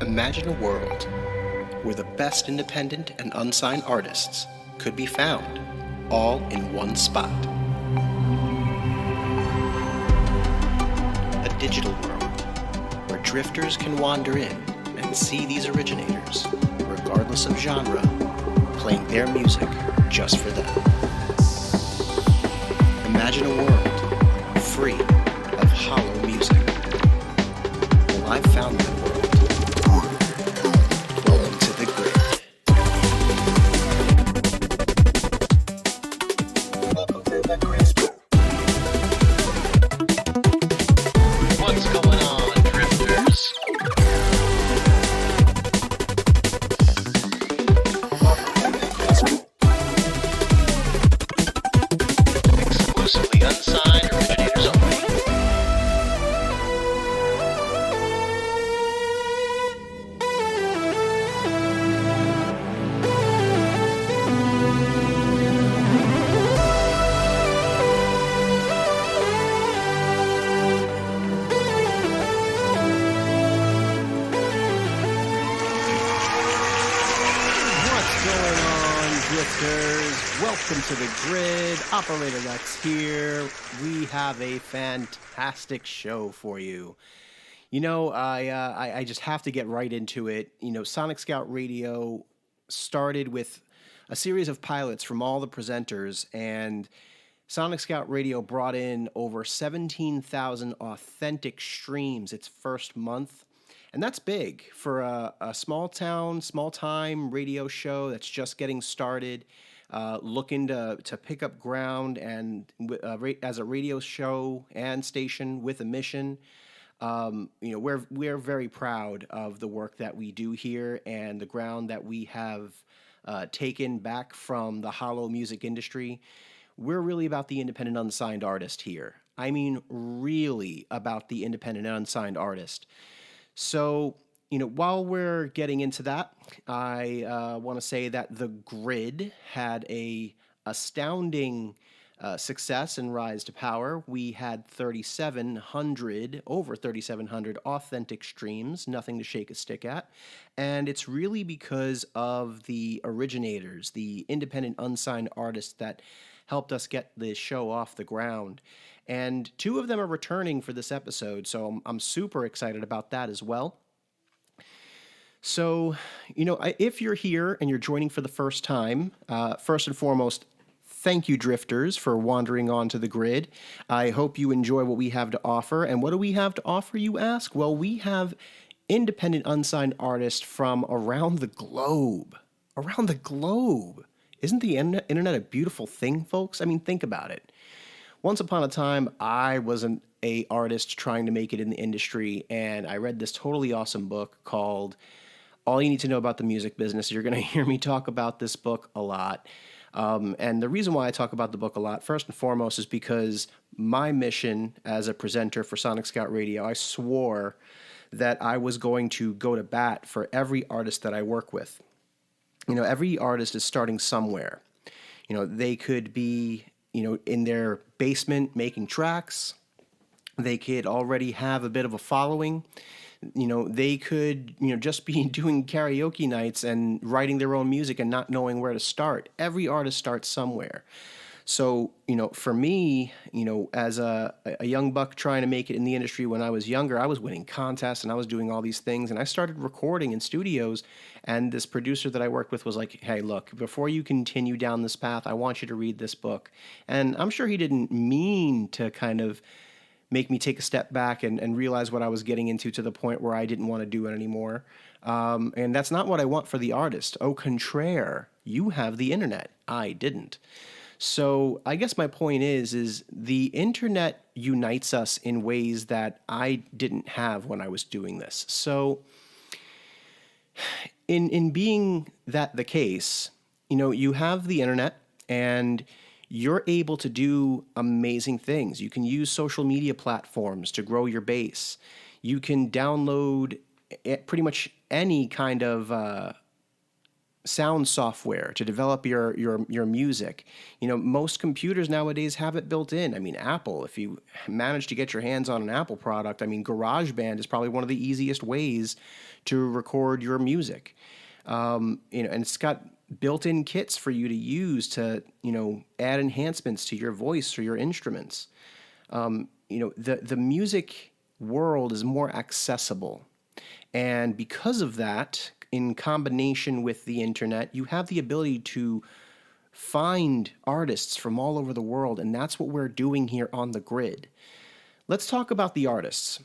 Imagine a world where the best independent and unsigned artists could be found all in one spot. A digital world where drifters can wander in and see these originators, regardless of genre, playing their music just for them. Imagine a world free of hollow music. Well, I've found that world. Welcome to the grid. Welcome to the grid. What's going on, drifters? Exclusively unsigned originators only. What's going on, drifters? Welcome to the grid. Operatorlex here. We have a fantastic show for you. I just have to get right into it. Sonic Scout Radio started with a series of pilots from all the presenters, and Sonic Scout Radio brought in over 17,000 authentic streams its first month. And that's big for a small town, small time radio show that's just getting started, looking to pick up ground and as a radio show and station with a mission. We're very proud of the work that we do here and the ground that we have taken back from the hollow music industry. We're really about the independent unsigned artist here. I mean, really about the independent unsigned artist. So, while we're getting into that, I want to say that The Grid had a astounding success and rise to power. We had over 3,700 authentic streams, nothing to shake a stick at. And it's really because of the originators, the independent unsigned artists that helped us get this show off the ground. And two of them are returning for this episode, so I'm super excited about that as well. So, if you're here and you're joining for the first time, first and foremost, thank you, drifters, for wandering onto the grid. I hope you enjoy what we have to offer. And what do we have to offer, you ask? Well, we have independent unsigned artists from around the globe. Around the globe. Isn't the internet a beautiful thing, folks? I mean, think about it. Once upon a time, I was an artist trying to make it in the industry, and I read this totally awesome book called All You Need to Know About the Music Business. You're going to hear me talk about this book a lot. And the reason why I talk about the book a lot, first and foremost, is because my mission as a presenter for Sonic Scout Radio, I swore that I was going to go to bat for every artist that I work with. Every artist is starting somewhere. They could be in their basement making tracks. They could already have a bit of a following. They could, just be doing karaoke nights and writing their own music and not knowing where to start. Every artist starts somewhere. So, for me, as a young buck trying to make it in the industry when I was younger, I was winning contests and I was doing all these things. And I started recording in studios. And this producer that I worked with was like, hey, look, before you continue down this path, I want you to read this book. And I'm sure he didn't mean to kind of make me take a step back and realize what I was getting into to the point where I didn't want to do it anymore. And that's not what I want for the artist. Au contraire, you have the internet. I didn't. So I guess my point is the internet unites us in ways that I didn't have when I was doing this. So in being that the case, you have the internet and you're able to do amazing things. You can use social media platforms to grow your base. You can download pretty much any kind of sound software to develop your music. Most computers nowadays have it built in. I mean, Apple, if you manage to get your hands on an Apple product, I mean, GarageBand is probably one of the easiest ways to record your music. And it's got built-in kits for you to use to, add enhancements to your voice or your instruments. The music world is more accessible. And because of that, in combination with the internet, you have the ability to find artists from all over the world, and that's what we're doing here on the grid. Let's talk about the artists.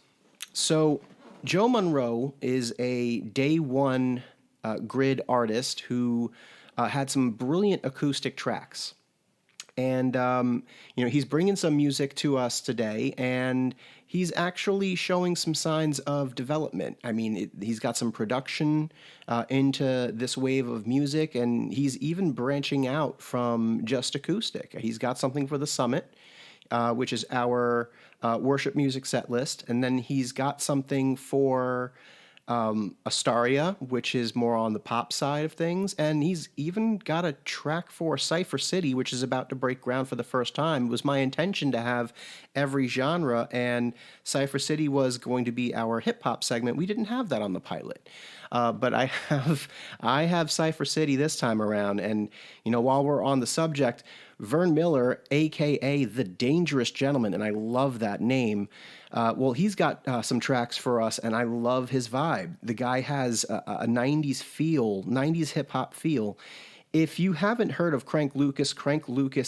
So, Joe Monroe is a day one grid artist who had some brilliant acoustic tracks. And, he's bringing some music to us today, and he's actually showing some signs of development. I mean, he's got some production into this wave of music, and he's even branching out from just acoustic. He's got something for the Summit, which is our worship music set list, and then he's got something for Astaria, which is more on the pop side of things, and he's even got a track for Cypher City, which is about to break ground for the first time. It was my intention to have every genre, and Cypher City was going to be our hip hop segment. We didn't have that on the pilot, but I have Cypher City this time around, and while we're on the subject, Vern Miller, aka the Dangerous Gentleman, and I love that name. Well, he's got some tracks for us, and I love his vibe. The guy has a 90s feel, 90s hip hop feel. If you haven't heard of Crank Lucas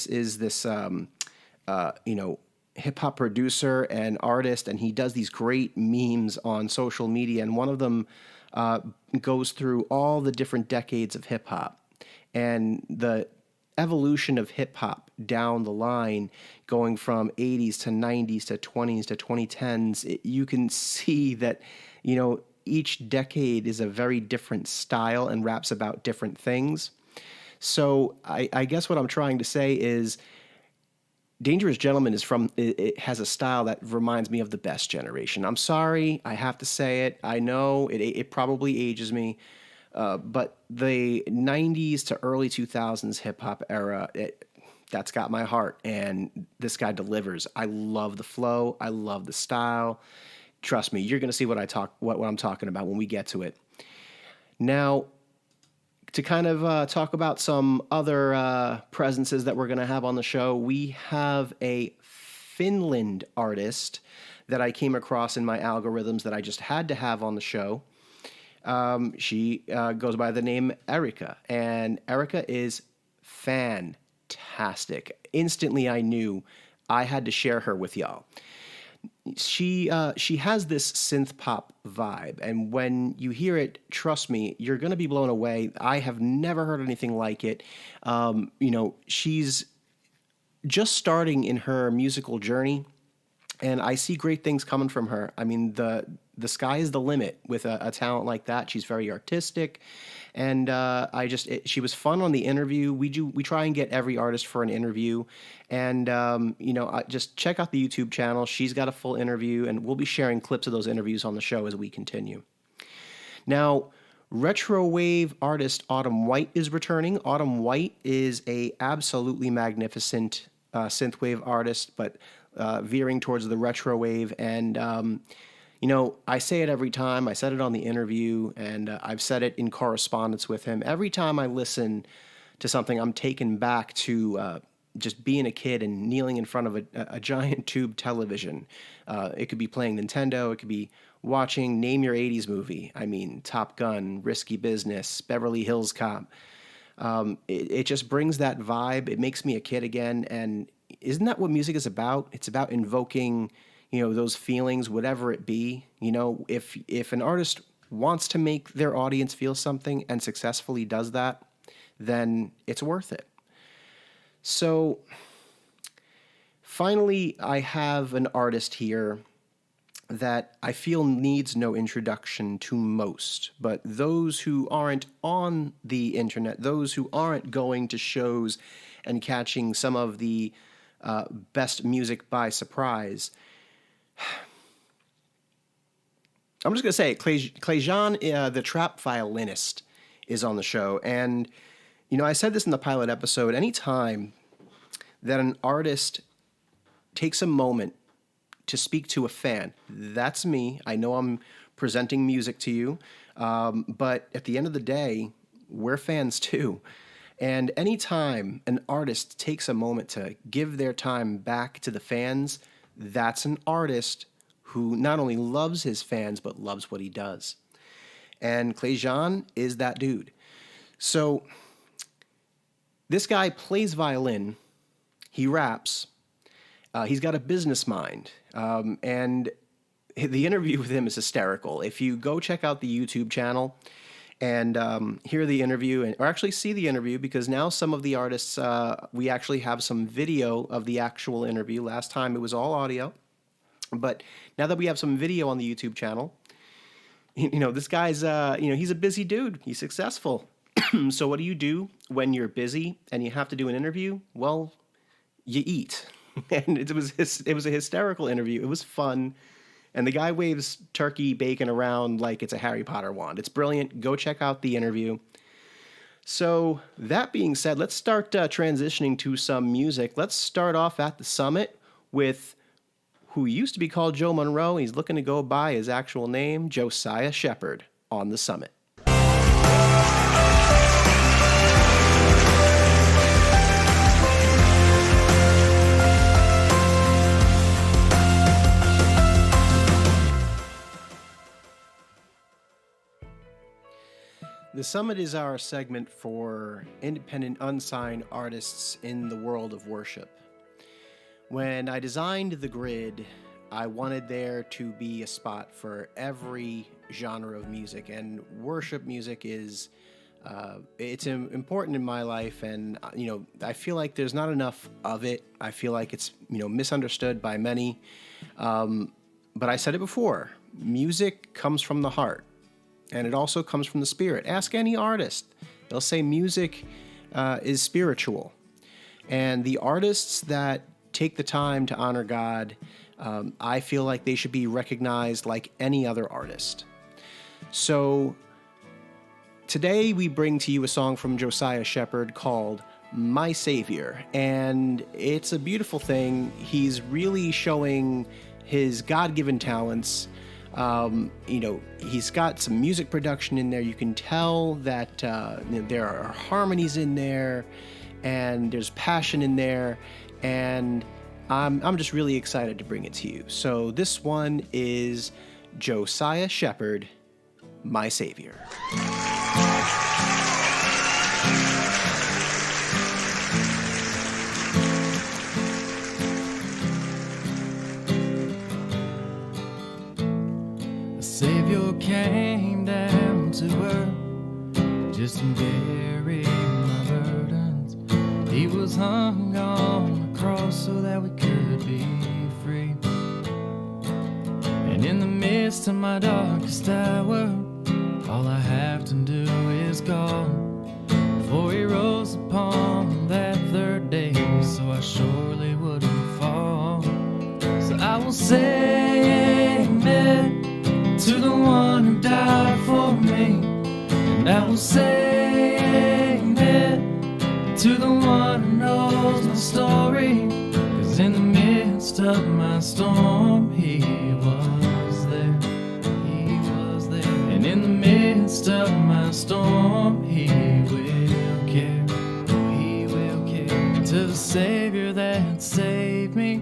is this, hip hop producer and artist, and he does these great memes on social media, and one of them goes through all the different decades of hip hop and the evolution of hip hop down the line, going from 80s to 90s to 20s to 2010s. You can see that, each decade is a very different style and raps about different things. So I guess what I'm trying to say is Dangerous Gentleman it has a style that reminds me of the Best Generation. I'm sorry, I have to say it. I know it probably ages me. But the 90s to early 2000s hip-hop era, that's got my heart, and this guy delivers. I love the flow. I love the style. Trust me, you're going to see what I'm talking about when we get to it. Now, to kind of talk about some other presences that we're going to have on the show, we have a Finland artist that I came across in my algorithms that I just had to have on the show. She goes by the name Erica, and Erica is fantastic. Instantly, I knew I had to share her with y'all. She has this synth pop vibe, and when you hear it, trust me, you're going to be blown away. I have never heard anything like it. She's just starting in her musical journey, and I see great things coming from her. I mean, the sky is the limit with a talent like that. She's very artistic, and she was fun on the interview. We try and get every artist for an interview, and just check out the YouTube channel. She's got a full interview, and we'll be sharing clips of those interviews on the show as we continue. Now, retro wave artist Autumn White is returning. Autumn White is a absolutely magnificent synthwave artist, but veering towards the retro wave. And I say it every time. I said it on the interview, and I've said it in correspondence with him. Every time I listen to something, I'm taken back to just being a kid and kneeling in front of a giant tube television. It could be playing Nintendo. It could be watching Name Your 80s movie. I mean, Top Gun, Risky Business, Beverly Hills Cop. It just brings that vibe. It makes me a kid again. And isn't that what music is about? It's about invoking, those feelings, whatever it be. If an artist wants to make their audience feel something and successfully does that, then it's worth it. So finally, I have an artist here that I feel needs no introduction to most, but those who aren't on the internet, those who aren't going to shows and catching some of the best music by surprise, I'm just going to say, Clayjean, the trap violinist, is on the show. And, I said this in the pilot episode, anytime that an artist takes a moment to speak to a fan, that's me. I know I'm presenting music to you, but at the end of the day, we're fans too. And anytime an artist takes a moment to give their time back to the fans, that's an artist who not only loves his fans, but loves what he does. And Clayjean is that dude. So this guy plays violin, he raps, he's got a business mind, and the interview with him is hysterical. If you go check out the YouTube channel and hear the interview, or actually see the interview, because now some of the artists, we actually have some video of the actual interview. Last time it was all audio, but now that we have some video on the YouTube channel, this guy's, he's a busy dude. He's successful. So what do you do when you're busy and you have to do an interview? Well, you eat. And it was a hysterical interview. It was fun. And the guy waves turkey bacon around like it's a Harry Potter wand. It's brilliant. Go check out the interview. So that being said, let's start transitioning to some music. Let's start off at the Summit with who used to be called Joe Monroe. He's looking to go by his actual name, Josiah Shepherd, on the Summit. The Summit is our segment for independent, unsigned artists in the world of worship. When I designed the grid, I wanted there to be a spot for every genre of music, and worship music is it's important in my life, and I feel like there's not enough of it. I feel like it's misunderstood by many, but I said it before, music comes from the heart. And it also comes from the spirit. Ask any artist. They'll say music is spiritual. And the artists that take the time to honor God, I feel like they should be recognized like any other artist. So today we bring to you a song from Josiah Shepherd called My Savior. And it's a beautiful thing. He's really showing his God-given talents. He's got some music production in there. You can tell that there are harmonies in there, and there's passion in there, and I'm just really excited to bring it to you. So this one is Josiah Shepherd, My Savior. Savior came down to earth just to carry my burdens. He was hung on the cross so that we could be free. And in the midst of my darkest hour, all I have to do is call, for he rose upon that third day, so I surely wouldn't fall. So I will say amen to the one who died for me, and I will say amen to the one who knows my story, 'cause in the midst of my storm, he was there, and in the midst of my storm, he will care, to the Savior that saved me,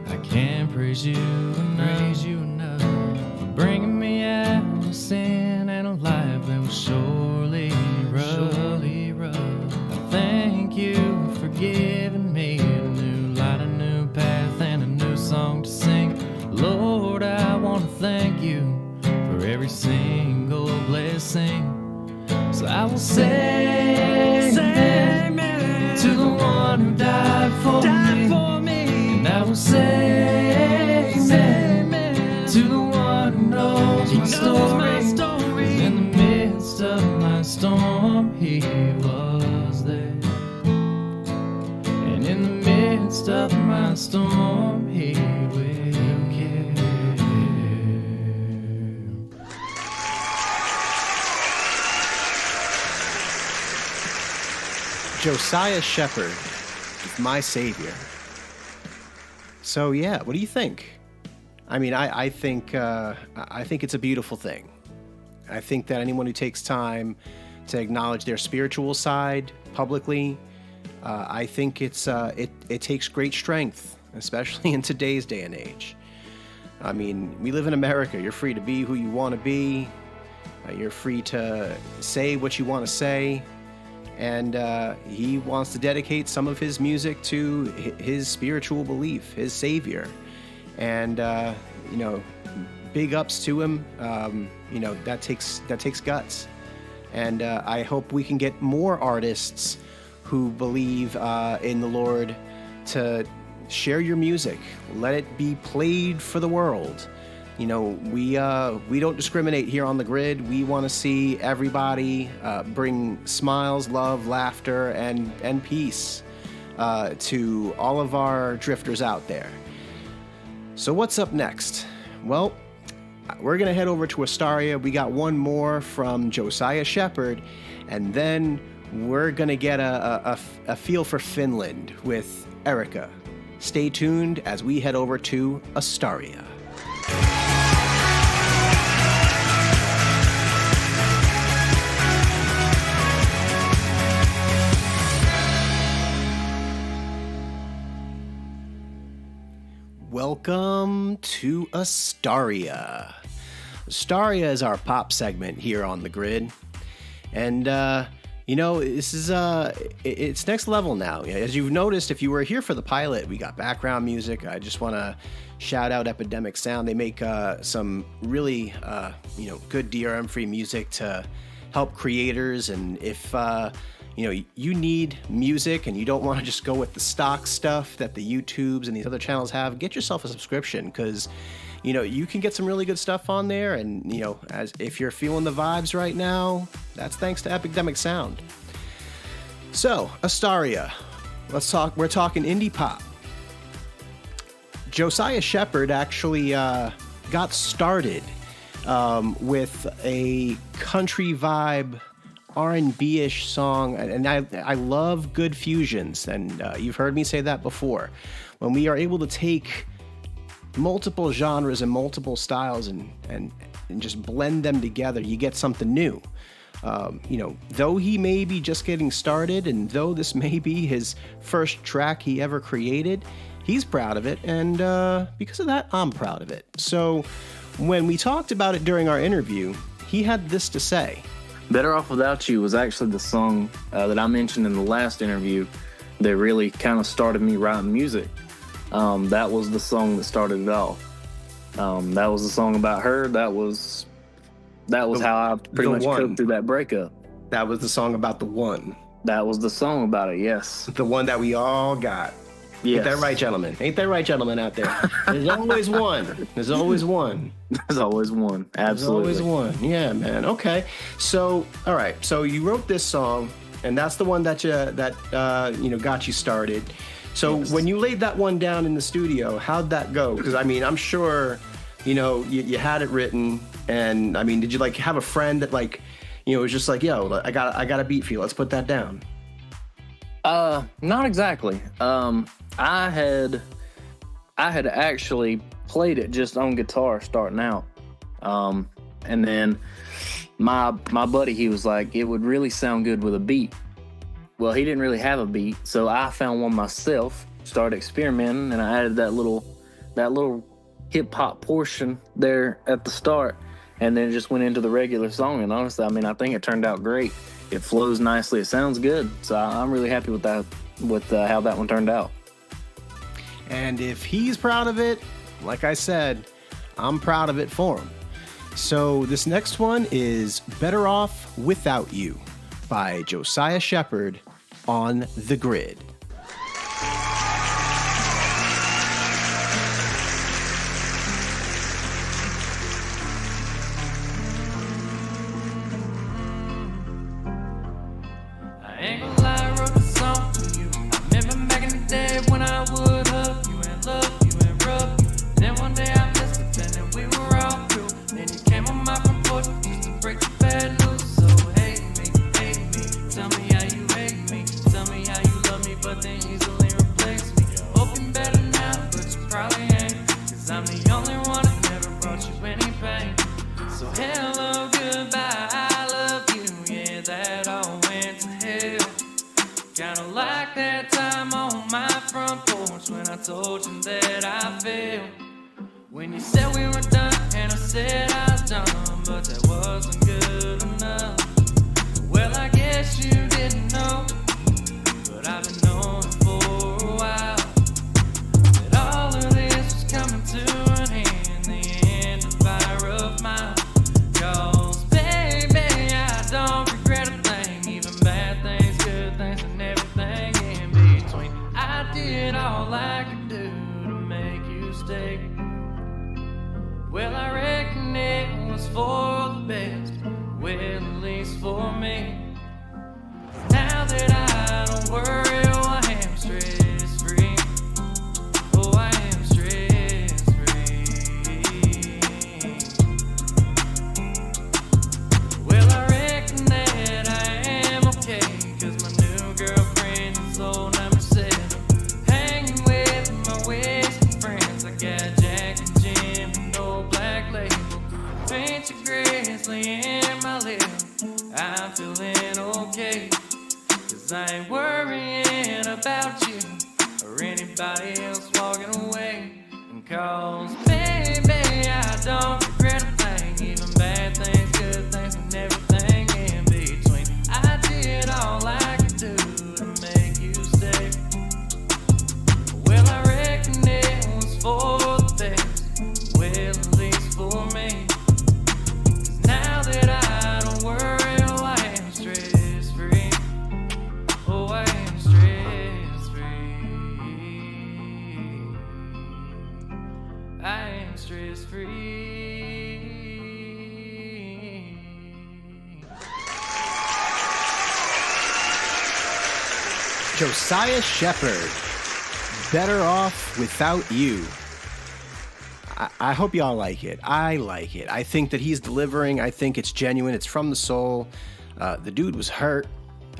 I can't praise you enough, bringing me out of sin and a life that was surely rough. I thank you for giving me a new light, a new path, and a new song to sing. Lord, I want to thank you for every single blessing. So I will say amen to the one who died for me. And I will say amen to the one who knows my story. In the midst of my storm, he was there. And in the midst of my storm, he will care. Josiah Shepherd is my savior. So yeah, what do you think? I mean, I think it's a beautiful thing. I think that anyone who takes time to acknowledge their spiritual side publicly, I think it takes great strength, especially in today's day and age. I mean, we live in America. You're free to be who you want to be. You're free to say what you want to say. And he wants to dedicate some of his music to his spiritual belief, his savior. And, big ups to him. That takes guts. And I hope we can get more artists who believe in the Lord to share your music. Let it be played for the world. We don't discriminate here on The Grid. We want to see everybody bring smiles, love, laughter, and peace to all of our drifters out there. So what's up next? Well, we're going to head over to Astaria. We got one more from Josiah Shepherd, and then we're going to get a feel for Finland with Erica. Stay tuned as we head over to Astaria. Welcome to Astaria. Astaria is our pop segment here on The Grid. And, this is, it's next level now. As you've noticed, if you were here for the pilot, we got background music. I just want to shout out Epidemic Sound. They make some really, good DRM-free music to help creators. And if, you need music and you don't want to just go with the stock stuff that the YouTubes and these other channels have, get yourself a subscription because, you can get some really good stuff on there. And, as if you're feeling the vibes right now, that's thanks to Epidemic Sound. So, Astaria. We're talking indie pop. Josiah Shepherd actually got started with a country vibe R&B-ish song, and I love good fusions, and you've heard me say that before. When we are able to take multiple genres and multiple styles and just blend them together, you get something new. Though he may be just getting started, and though this may be his first track he ever created, he's proud of it, and because of that, I'm proud of it. So when we talked about it during our interview, he had this to say. Better Off Without You was actually the song that I mentioned in the last interview that really kind of started me writing music. That was the song that started it all. That was the song about her. That was how I pretty much coped through that breakup. That was the song about the one. That was the song about it, yes. The one that we all got. Yes. Ain't that right, gentlemen? Ain't that right, gentlemen out there? There's always one. There's always one. There's always one. Absolutely. There's always one. Yeah, man. Okay. So, all right. So you wrote this song, and that's the one that got you started. So yes. When you laid that one down in the studio, how'd that go? Because I'm sure, you had it written, and did you have a friend that was just like, yo, I got a beat for you. Let's put that down. Not exactly. I had actually played it just on guitar starting out. And then my buddy, he was like, it would really sound good with a beat. Well, he didn't really have a beat, so I found one myself, started experimenting, and I added that little hip hop portion there at the start, and then it just went into the regular song. And honestly, I think it turned out great. It flows nicely. It sounds good. So I'm really happy with that, how that one turned out. And if he's proud of it, like I said, I'm proud of it for him. So this next one is Better Off Without You by Josiah Shepherd on The Grid. Tell me how you hate me. Tell me 'cause I'm the only one that never brought you any pain. So hello, goodbye, I love you, yeah, that all went to hell. Kinda like that time on my front porch when I told you that I failed. When you said we were done and I said I was done, but that wasn't good enough. Well, I guess you didn't know, but I've been knowing for a while that all of this was coming to an end, the end of our rough mile. 'Cause baby, I don't regret a thing, even bad things, good things, and everything in between. I did all I could do to make you stay. Well, I reckon it was for the best, well, at least for me. Now that I don't worry, oh, I am stress free. Oh, I am stress free. Well, I reckon that I am okay, 'cause my new girlfriend is old number 7. Hanging with my whiskey friends, I got Jack and Jim and no black label. Paint your grizzly in my lip, I'm feeling okay, 'cause I ain't worrying about you or anybody else walking away. And 'cause baby, I don't regret a thing, even bad things, good things, and everything in between. I did all I could do to make you stay. Well, I reckon it was for the best, well, at least for me. 'Cause now that I don't worry, oh, I am stress free. Oh, I am stress free. I am stress free. Josiah Shepherd, Better Off Without You. I hope y'all like it. I like it. I think that he's delivering. I think it's genuine. It's from the soul. The dude was hurt.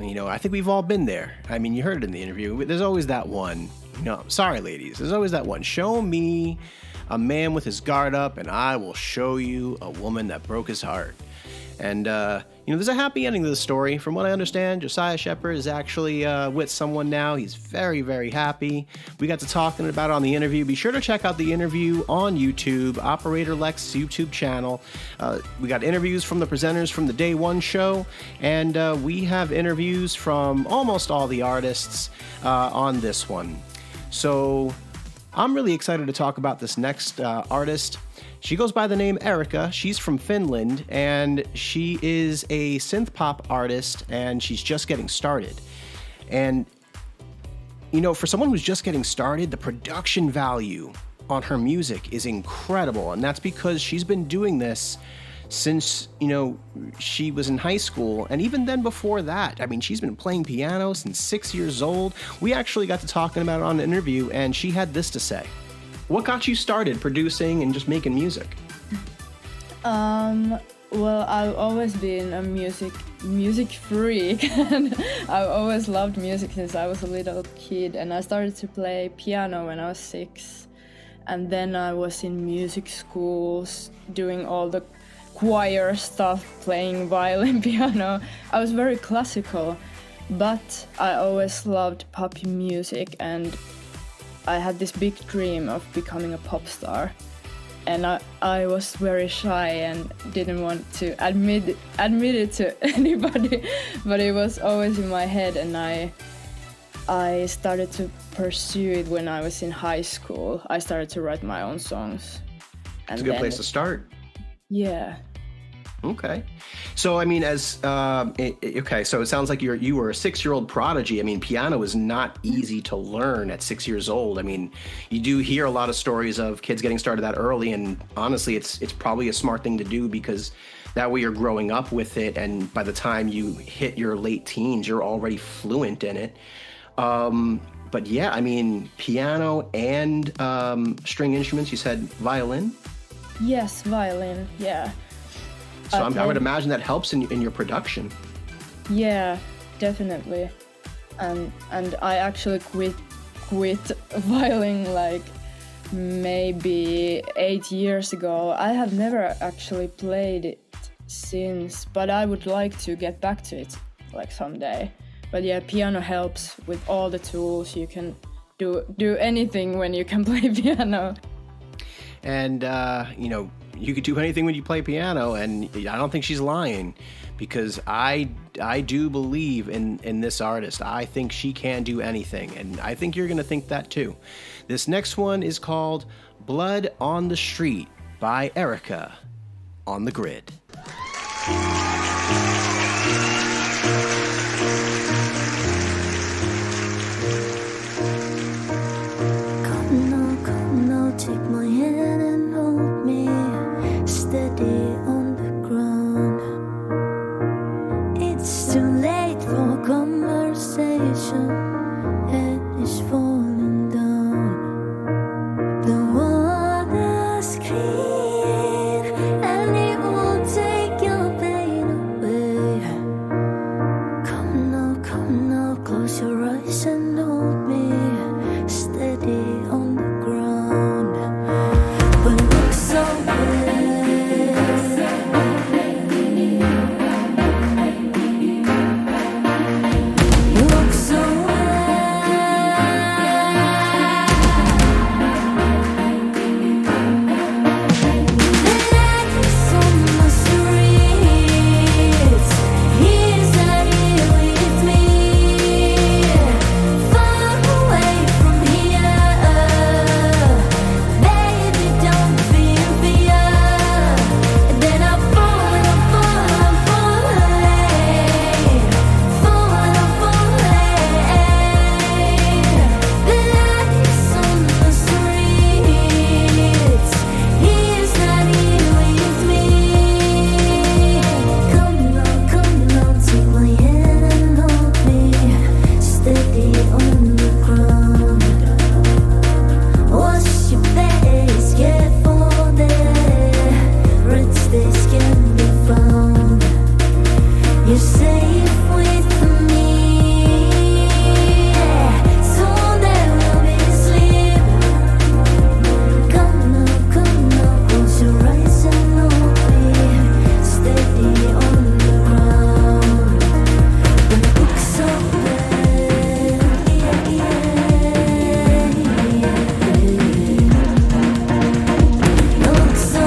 You know, I think we've all been there. I mean, you heard it in the interview. There's always that one. You know, sorry, ladies. There's always that one. Show me a man with his guard up, and I will show you a woman that broke his heart. And, you know, there's a happy ending to the story. From what I understand, Josiah Shepherd is actually with someone now. He's very, very happy. We got to talking about it on the interview. Be sure to check out the interview on YouTube, operatorlex YouTube channel. We got interviews from the presenters from the Day One show, and we have interviews from almost all the artists on this one. So I'm really excited to talk about this next artist. She goes by the name Erica. She's from Finland, and she is a synth pop artist, and she's just getting started. And, you know, for someone who's just getting started, the production value on her music is incredible, and that's because she's been doing this since, you know, she was in high school, and even then before that. I mean, she's been playing piano since 6 years old. We actually got to talking about it on an interview, and she had this to say. What got you started producing and just making music? Well, I've always been a music freak, and I've always loved music since I was a little kid. And I started to play piano when I was 6, and then I was in music schools doing all the choir stuff, playing violin, piano. I was very classical, but I always loved pop music, and I had this big dream of becoming a pop star, and I was very shy and didn't want to admit it to anybody, but it was always in my head, and I started to pursue it when I was in high school. I started to write my own songs. It's a good place to start. Yeah. Okay. So, I mean, okay, so it sounds like you were a 6-year-old prodigy. I mean, piano is not easy to learn at 6 years old. I mean, you do hear a lot of stories of kids getting started that early, and honestly, it's probably a smart thing to do, because that way you're growing up with it, and by the time you hit your late teens, you're already fluent in it. But yeah, I mean, piano and string instruments, you said violin? Yes, violin, yeah. So I would imagine that helps in your production. Yeah, definitely. And I actually quit violin like maybe 8 years ago. I have never actually played it since, but I would like to get back to it like someday. But yeah, piano helps with all the tools. You can do anything when you can play piano. And, you could do anything when you play piano, and I don't think she's lying, because I do believe in this artist. I think she can do anything, and I think you're going to think that too. This next one is called Blood on the Street by Erica on the Grid. Come now, take my hand and hold me steady on the ground. It's too late for conversation, head is falling down. The water's clean and it won't take your pain away. Come now, close your eyes and hold me steady on the ground. But look so you look so the light is on the streets. He's not here with me, far away from here. Baby, don't feel fear. Then I'm falling, the light is on the streets. He's not here with me. Come now, take my hand and hold me steady on the ground. Wash your face, careful there. Red stains can be found. You're safe with me, so there will be sleep. Come now, close your eyes and hold me steady on the ground. Don't look so bad, look so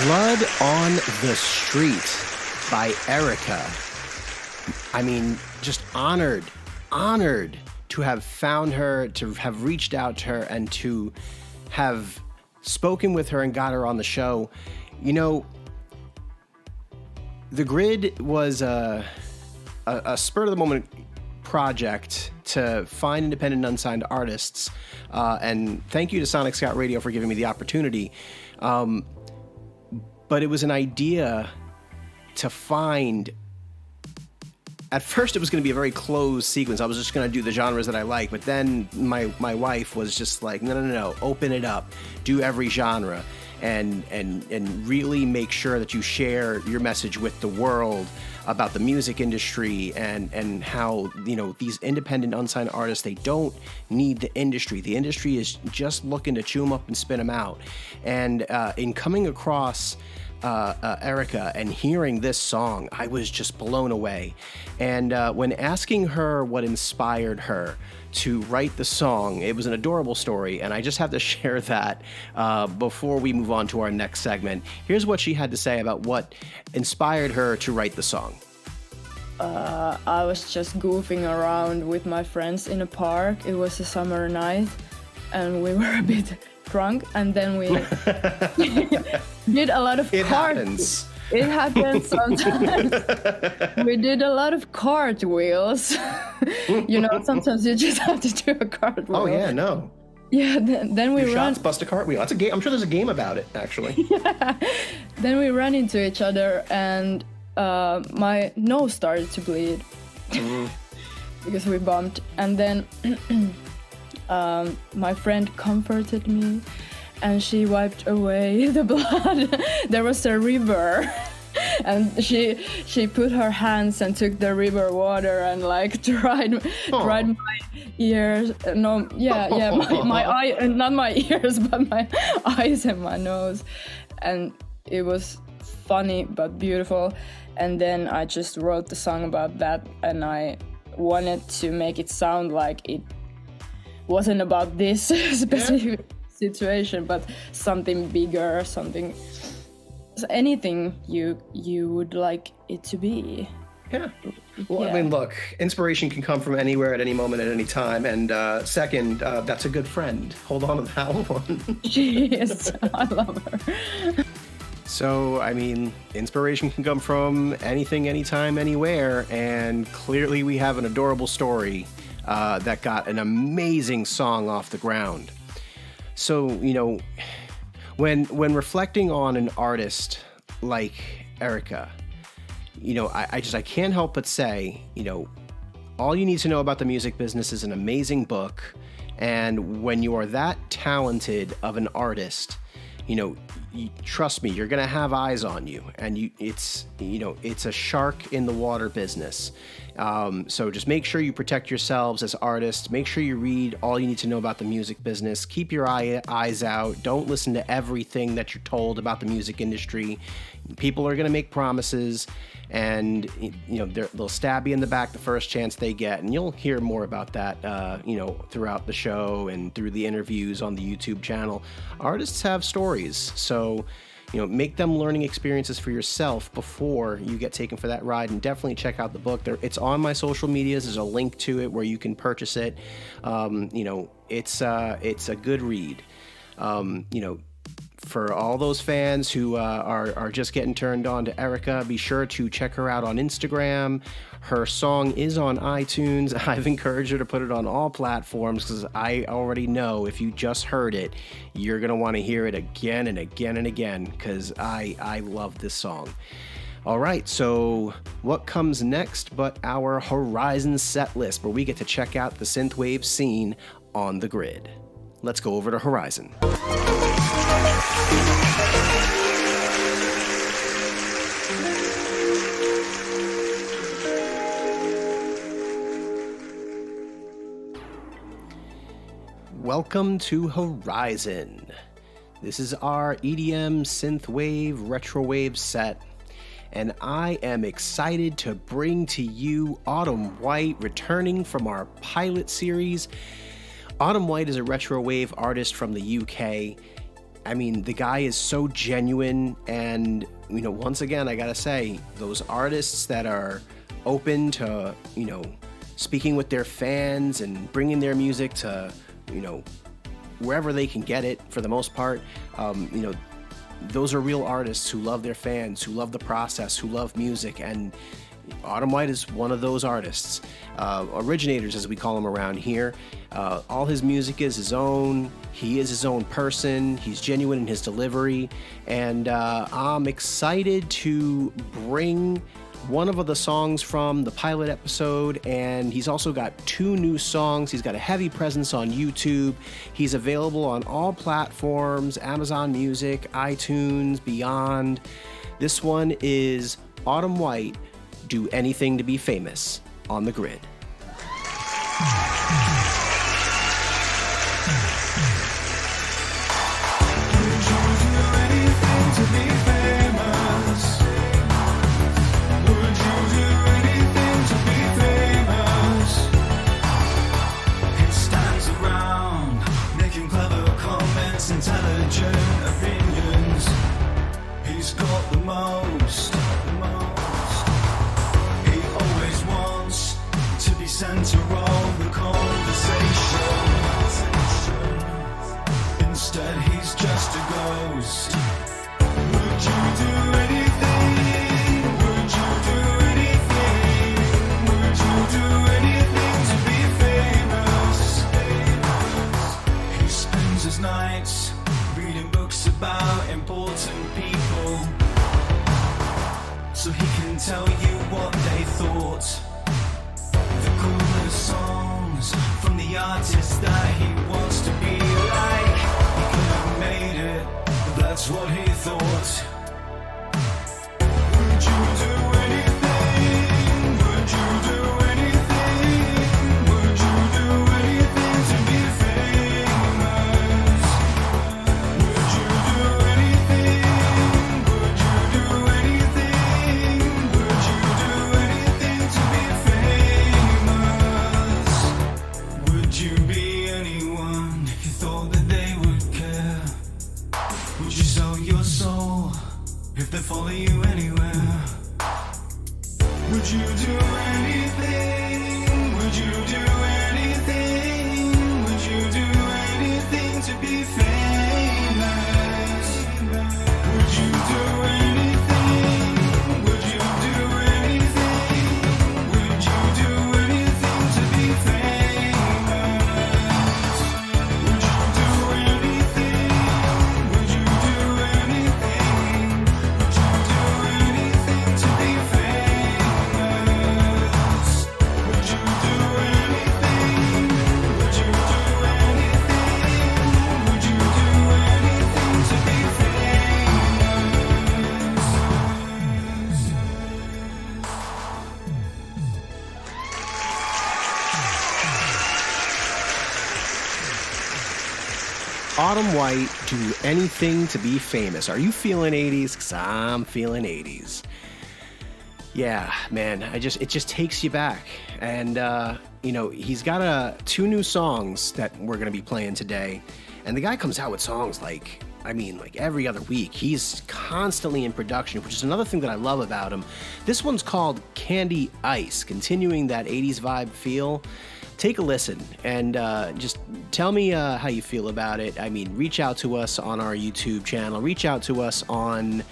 Blood on the Street by Erica. I mean, just honored to have found her, to have reached out to her, and to have spoken with her and got her on the show. You know, The Grid was a spur-of-the-moment project to find independent and unsigned artists. And thank you to Sonic Scout Radio for giving me the opportunity. but it was an idea to find. At first, it was going to be a very closed sequence. I was just going to do the genres that I like, but then my wife was just like, no, open it up, do every genre, and really make sure that you share your message with the world about the music industry and how, you know, these independent unsigned artists, they don't need the industry. The industry is just looking to chew them up and spit them out. And in coming across Erica and hearing this song, I was just blown away. And when asking her what inspired her to write the song, it was an adorable story, and I just have to share that before we move on to our next segment. Here's what she had to say about what inspired her to write the song. I was just goofing around with my friends in a park. It was a summer night, and we were a bit drunk, and then we did a lot of It happens. It happens sometimes. We did a lot of cartwheels. You know, sometimes you just have to do a cartwheel. Oh yeah, no. Yeah, then we Two run. shots, bust a cartwheel. That's a game. I'm sure there's a game about it, actually. Then we ran into each other, and my nose started to bleed because we bumped. And then my friend comforted me, and she wiped away the blood. There was a river, and she put her hands and took the river water and like dried my ears. No, yeah, my eye, not my ears, but my eyes and my nose. And it was funny but beautiful. And then I just wrote the song about that, and I wanted to make it sound like it wasn't about this specific situation, but something bigger, something, anything you would like it to be. Yeah. Well, Yeah. I mean, look, inspiration can come from anywhere at any moment, at any time. And second, that's a good friend. Hold on to that one. She is. I love her. So, I mean, inspiration can come from anything, anytime, anywhere. And clearly we have an adorable story that got an amazing song off the ground. So, you know, when reflecting on an artist like Erica, you know, I can't help but say, you know, All You Need to Know About the Music Business is an amazing book. And when you are that talented of an artist, you know, trust me, you're going to have eyes on you. And it's a shark in the water business. So just make sure you protect yourselves as artists. Make sure you read All You Need to Know About the Music Business. Keep your eyes out. Don't listen to everything that you're told about the music industry. People are going to make promises, and you know they'll stab you in the back the first chance they get. And you'll hear more about that, throughout the show and through the interviews on the YouTube channel. Artists have stories, so make them learning experiences for yourself before you get taken for that ride. And definitely check out the book. It's on my social medias. There's a link to it where you can purchase it. It's a good read. For all those fans who are just getting turned on to Erica, be sure to check her out on Instagram. Her song is on iTunes. I've encouraged her to put it on all platforms because I already know if you just heard it, you're going to want to hear it again and again and again because I love this song. All right, so what comes next but our Horizon set list where we get to check out the Synthwave scene on the grid. Let's go over to Horizon. Welcome to Horizon. This is our EDM, synthwave, retrowave set, and I am excited to bring to you Autumn White, returning from our pilot series. Autumn White is a retrowave artist from the UK. I mean, the guy is so genuine, and once again, I gotta say, those artists that are open to speaking with their fans and bringing their music to wherever they can get it, for the most part, those are real artists who love their fans, who love the process, who love music, and Autumn White is one of those artists, originators as we call him around here. All his music is his own. He is his own person. He's genuine in his delivery. And I'm excited to bring one of the songs from the pilot episode, and he's also got 2 new songs. He's got a heavy presence on YouTube. He's available on all platforms, Amazon Music, iTunes, beyond. This one is Autumn White, Do Anything to Be Famous, on The Grid. Intelligent opinions. He's got the most. He always wants to be center of the conversation. Instead, he's just a ghost. Would you do anything? Would you do anything? Would you do anything to be famous? He spends his nights reading books about important people, so he can tell you what they thought. The coolest songs from the artist that he wants to be like. He could have made it, but that's what he thought. Would you do anything? Would you do anything? Would you do anything to be famous? Would you do anything? Would you do anything? Would you do anything to be famous? Would you be anyone if you thought that they would care? Would you sell your soul if they follow you anywhere? Would you do anything? Would you do anything? Would you do anything to be famous? Would you do anything? Would you do anything? Would you do anything to be famous? Would you do anything? Would you do anything? Would you do anything to be famous? Would you do anything? Would you do anything? Would you do anything to be Autumn White, Do Anything to Be Famous. Are you feeling 80s? Because I'm feeling 80s. Yeah, man, it just takes you back. And, he's got 2 new songs that we're going to be playing today. And the guy comes out with songs like every other week. He's constantly in production, which is another thing that I love about him. This one's called Candy Ice, continuing that 80s vibe feel. Take a listen and just tell me how you feel about it. I mean, reach out to us on our YouTube channel. Reach out to us on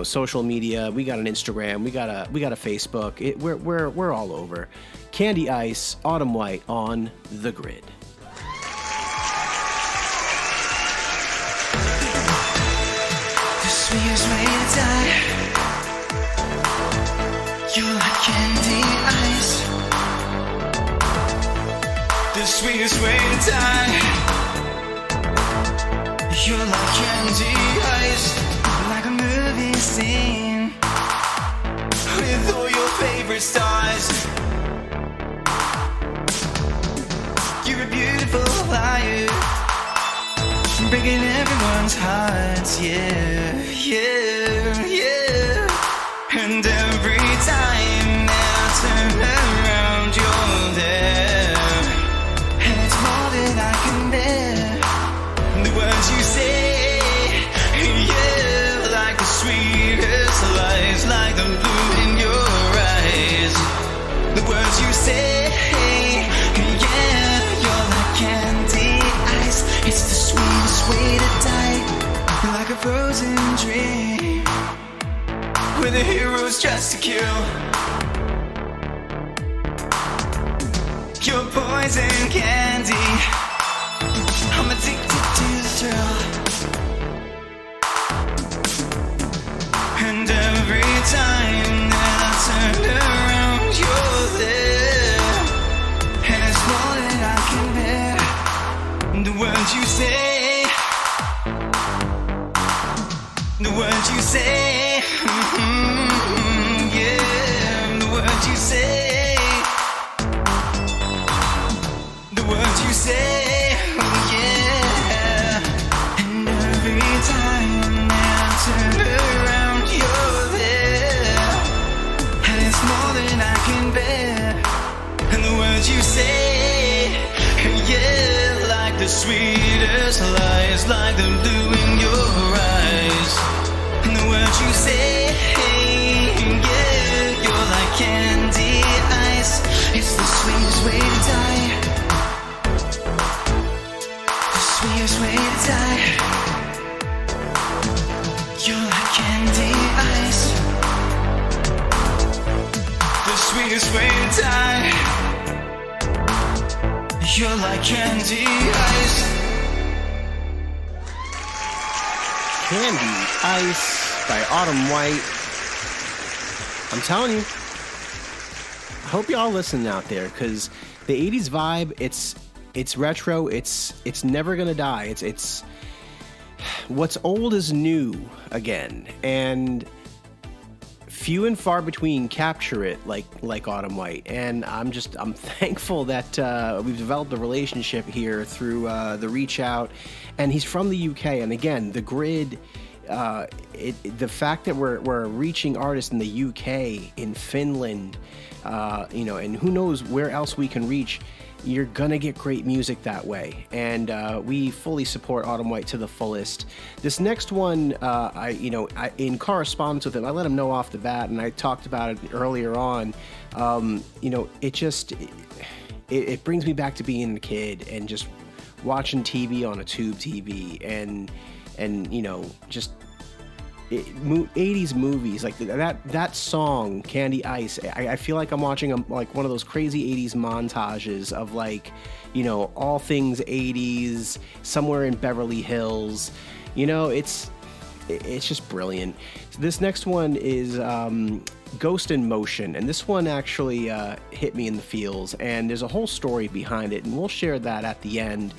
social media. We got an Instagram. We got a Facebook. We're all over. Candy Ice, Autumn White on The Grid. The sweetest way to die. You're like candy ice. The sweetest way to die. You're like candy ice. Like a movie scene with all your favorite stars. You're a beautiful fire, breaking everyone's hearts. Yeah, yeah, yeah. And every time I turn around, you're there. And it's more than I can bear. The words you say, yeah, like the sweetest lies, like the blue in your eyes. The words you say, yeah, you're like candy ice. It's the sweetest way to die. You're like a frozen dream We're the heroes just to kill. Your poison candy, I'm addicted to the thrill. And every time that I turn around, you're there. And it's more than I can bear. The words you say, the words you say, yeah, the words you say, the words you say, yeah. And every time that I turn around, you're there. And it's more than I can bear. And the words you say, yeah, like the sweetest lies, like the blue in your eyes. And the words you say, yeah, you're like candy ice. It's the sweetest way to die. The sweetest way to die. You're like candy ice. The sweetest way to die. You're like candy ice. Candy Ice by Autumn White. I'm telling you, I hope y'all listening out there, because the 80s vibe, it's retro, it's never gonna die. It's what's old is new again, and few and far between capture it like Autumn White. And I'm thankful that we've developed a relationship here through the reach out, and he's from the UK. And again, the Grid, the fact that we're reaching artists in the UK, in Finland, and who knows where else we can reach. You're gonna get great music that way, and we fully support Autumn White to the fullest. This next one, in correspondence with him, I let him know off the bat, and I talked about it earlier on. It brings me back to being a kid and just watching TV on a tube TV, and 80s movies like that song Candy Ice. I feel like I'm watching like one of those crazy 80s montages of all things 80s, somewhere in Beverly Hills. It's just brilliant. So this next one is Ghost in Motion, and this one actually hit me in the feels, and there's a whole story behind it, and we'll share that at the end.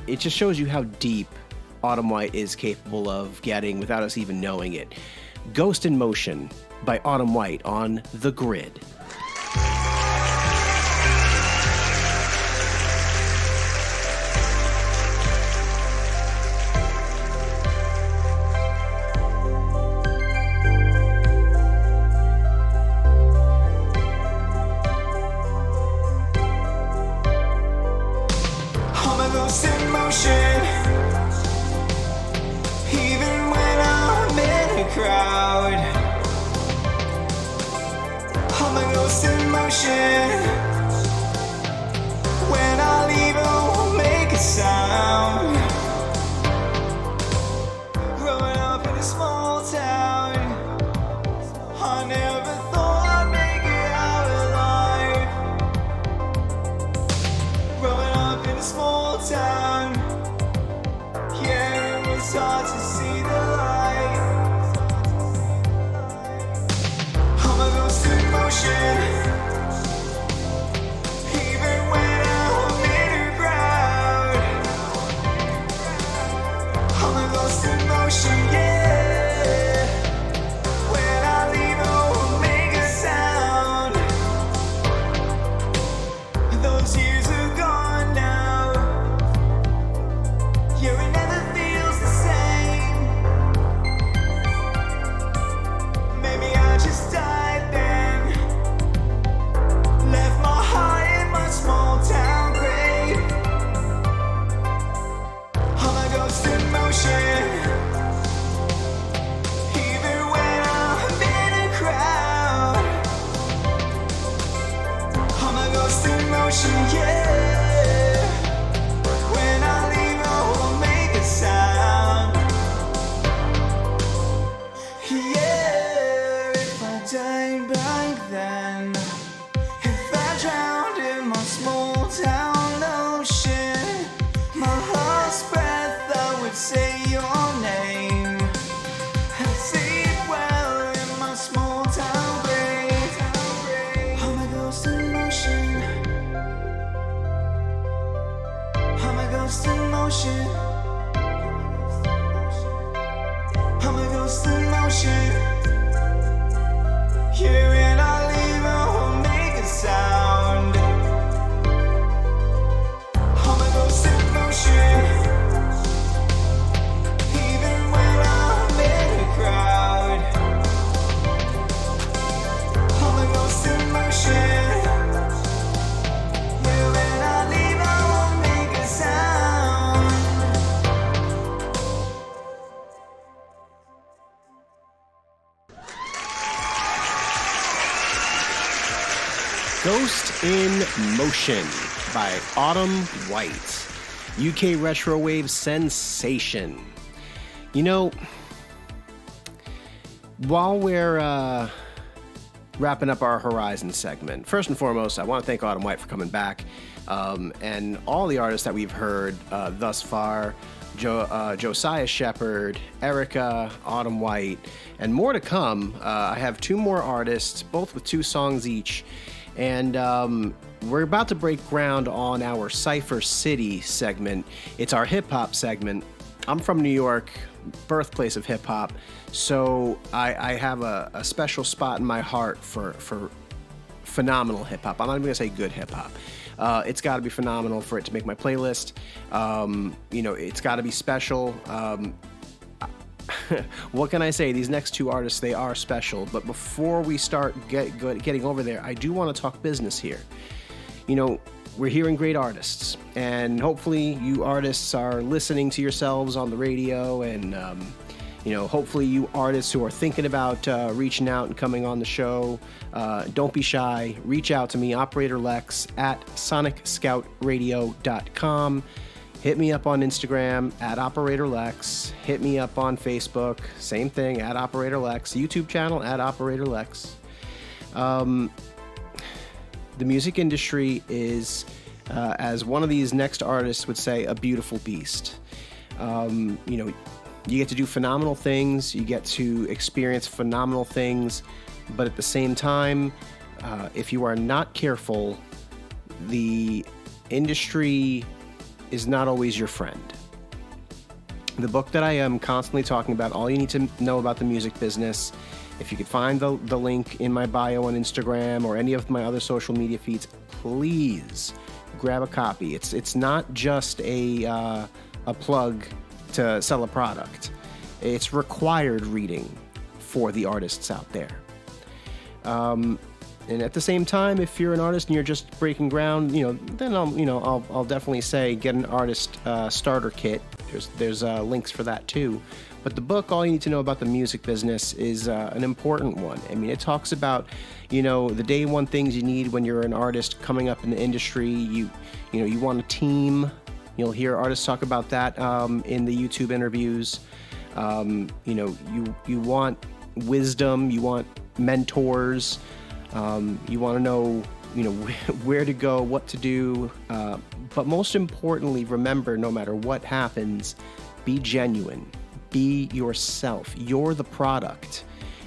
It just shows you how deep Autumn White is capable of getting without us even knowing it. Ghost in Motion by Autumn White on The Grid. I'm a ghost in motion. Even when I'm in a crowd, I'm a ghost in motion. When I leave, I won't make a sound. Growing up in a small town, I never thought I'd make it out alive. Growing up in a small town, yeah, it was hard to see the light. I'm a ghost in motion. Even when I'm in a crowd, I'm a ghost in motion, yeah. When I leave, I won't make a sound. Those years are gone now. Yeah, it never feels the same. Maybe I just died then. Left my heart in my small town grave. I'm a ghost in motion. Even when I'm in a crowd, I'm a ghost in motion, yeah. When I leave, I won't make a sound. Yeah. died back then. If I drowned in my small town ocean, my last breath I would say your name. I'd sleep well in my small town grave. I'm a ghost in motion. I'm a ghost in motion. I'm a ghost in motion. You and I leave won't make a sound. I'm a ghost in motion. Even when I'm in a crowd, I'm a ghost in motion. You and I leave won't make a sound. Ghost in Motion by Autumn White, UK retro wave sensation. You know, while we're wrapping up our Horizon segment, first and foremost, I want to thank Autumn White for coming back, and all the artists that we've heard thus far. Josiah Shepherd, Erica, Autumn White, and more to come. I have two more artists, both with 2 songs each. And we're about to break ground on our Cypher City segment. It's our hip-hop segment. I'm from New York, birthplace of hip-hop, so I have a special spot in my heart for phenomenal hip-hop. I'm not even going to say good hip-hop. It's got to be phenomenal for it to make my playlist. It's got to be special. What can I say? These next 2 artists, they are special. But before we start getting over there, I do want to talk business here. You know, we're hearing great artists, and hopefully you artists are listening to yourselves on the radio, and hopefully you artists who are thinking about reaching out and coming on the show, don't be shy. Reach out to me, operatorlex at sonicscoutradio.com. Hit me up on Instagram at operatorlex. Hit me up on Facebook, same thing, at operatorlex. YouTube channel at operatorlex. The music industry is, as one of these next artists would say, a beautiful beast. You get to do phenomenal things. You get to experience phenomenal things. But at the same time, if you are not careful, the industry is not always your friend. The book that I am constantly talking about, All You Need to Know About the Music Business, if you could find the link in my bio on Instagram or any of my other social media feeds, please grab a copy. It's not just a plug to sell a product. It's required reading for the artists out there. And at the same time, if you're an artist and you're just breaking ground, then I'll definitely say get an artist starter kit. There's links for that too. But the book, All You Need to Know About the Music Business, is an important one. I mean, it talks about, the day one things you need when you're an artist coming up in the industry. You want a team. You'll hear artists talk about that in the YouTube interviews. You want wisdom. You want mentors. You want to know, where to go, what to do. But most importantly, remember, no matter what happens, be genuine. Be yourself. You're the product.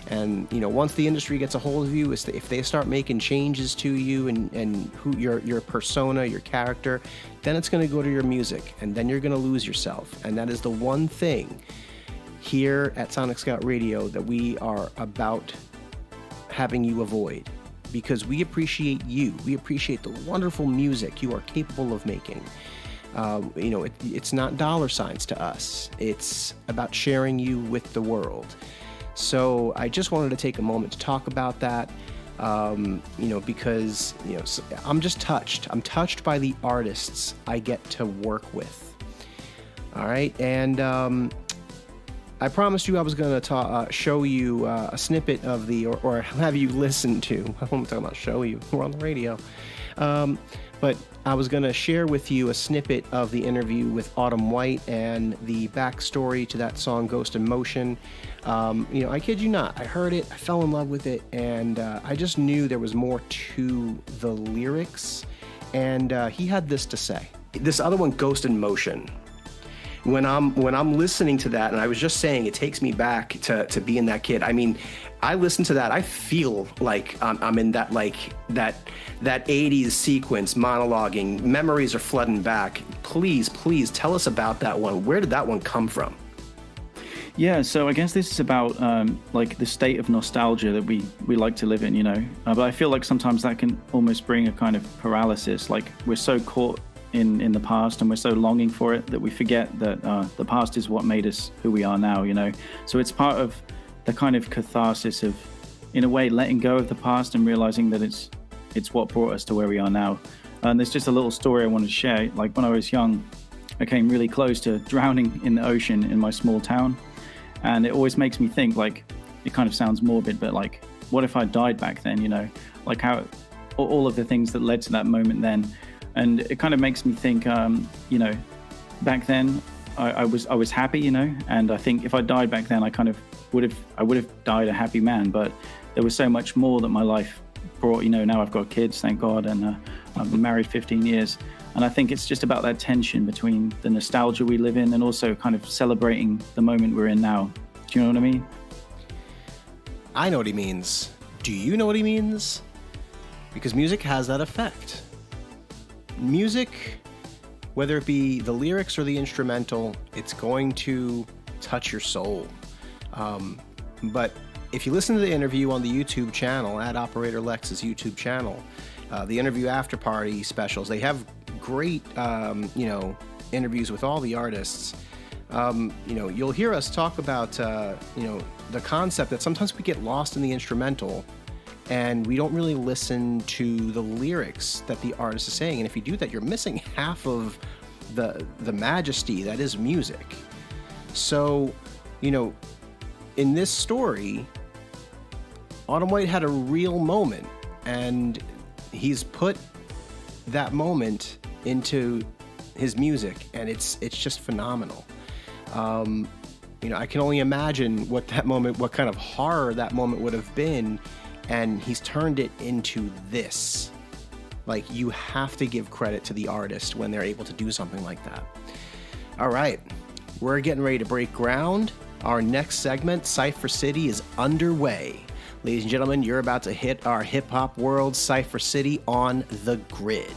And, once the industry gets a hold of you, if they start making changes to you and who your persona, your character, then it's going to go to your music, and then you're going to lose yourself. And that is the one thing here at Sonic Scout Radio that we are about having you avoid, because we appreciate you. We appreciate the wonderful music you are capable of making. It's not dollar signs to us. It's about sharing you with the world. So I just wanted to take a moment to talk about that, because I'm just touched. I'm touched by the artists I get to work with. All right, and I promised you I was going to show you a snippet of the, or have you listen to. I'm talking about show you. We're on the radio. But I was going to share with you a snippet of the interview with Autumn White and the backstory to that song, Ghost in Motion. I kid you not. I heard it, I fell in love with it, and I just knew there was more to the lyrics. And he had this to say. This other one, Ghost in Motion. When I'm listening to that, and I was just saying, it takes me back to being that kid. I mean, I listen to that, I feel like I'm in that, like that 80s sequence monologuing. Memories are flooding back. Please tell us about that one. Where did that one come from? Yeah, so I guess this is about like the state of nostalgia that we like to live in, you know. But I feel like sometimes that can almost bring a kind of paralysis. Like we're so caught in the past and we're so longing for it that we forget that the past is what made us who we are now, you know. So it's part of the kind of catharsis of, in a way, letting go of the past and realizing that it's what brought us to where we are now. And there's just a little story I wanted to share. Like when I was young, I came really close to drowning in the ocean in my small town. And it always makes me think, like, it kind of sounds morbid, but like, what if I died back then, you know? Like how all of the things that led to that moment then. And it kind of makes me think, you know, back then I was happy, you know, and I think if I died back then, I would have died a happy man. But there was so much more that my life brought, you know. Now I've got kids, thank God, and I've been married 15 years. And I think it's just about that tension between the nostalgia we live in and also kind of celebrating the moment we're in now. Do you know what I mean? I know what he means. Do you know what he means? Because music has that effect. Music, whether it be the lyrics or the instrumental, it's going to touch your soul. But if you listen to the interview on the YouTube channel, at OperatorLex's YouTube channel, the interview after party specials, they have great, interviews with all the artists. You'll hear us talk about, the concept that sometimes we get lost in the instrumental and we don't really listen to the lyrics that the artist is saying. And if you do that, you're missing half of the majesty that is music. So, in this story, Autumn White had a real moment, and he's put that moment into his music, and it's just phenomenal. I can only imagine what kind of horror that moment would have been, and he's turned it into this. Like, you have to give credit to the artist when they're able to do something like that. All right, we're getting ready to break ground. Our next segment, Cypher City, is underway. Ladies and gentlemen, you're about to hit our hip-hop world, Cypher City on the Grid.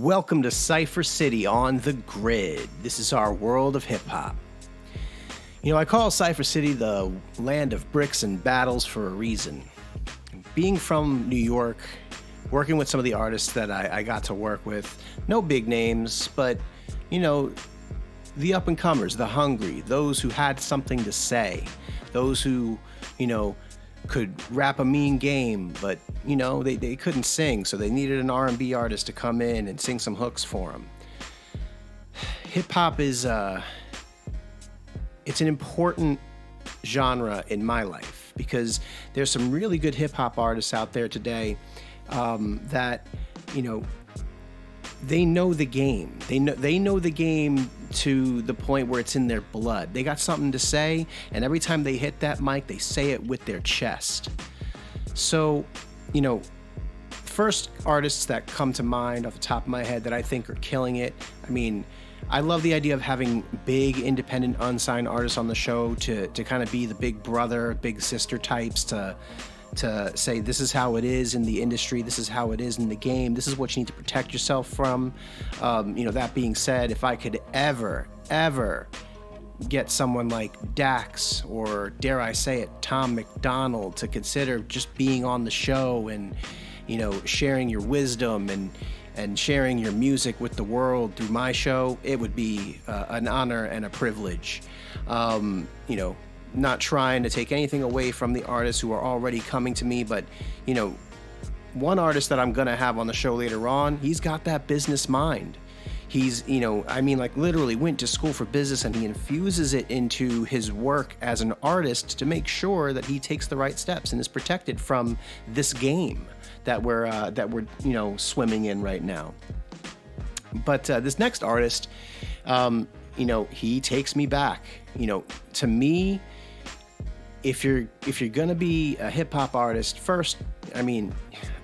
Welcome to Cypher City on the Grid. This is our world of hip-hop. I call Cypher City the land of bricks and battles for a reason. Being from New York, working with some of the artists that I got to work with, no big names, but, the up-and-comers, the hungry, those who had something to say, those who, could rap a mean game, but, they couldn't sing, so they needed an R&B artist to come in and sing some hooks for them. Hip-hop is, it's an important genre in my life, because there's some really good hip-hop artists out there today that, they know the game. They know the game to the point where it's in their blood. They got something to say, and every time they hit that mic, they say it with their chest. So, first artists that come to mind off the top of my head that I think are killing it, I love the idea of having big, independent, unsigned artists on the show to kind of be the big brother, big sister types to say, this is how it is in the industry, this is how it is in the game, this is what you need to protect yourself from. That being said, if I could ever get someone like Dax, or dare I say it, Tom McDonald, to consider just being on the show and, sharing your wisdom and sharing your music with the world through my show, it would be an honor and a privilege. not trying to take anything away from the artists who are already coming to me, but, you know, one artist that I'm going to have on the show later on, he's got that business mind. He's, you know, I mean, like literally went to school for business, and he infuses it into his work as an artist to make sure that he takes the right steps and is protected from this game that we're you know, swimming in right now. But this next artist, you know, he takes me back. You know, to me, if you're gonna be a hip hop artist, first, I mean,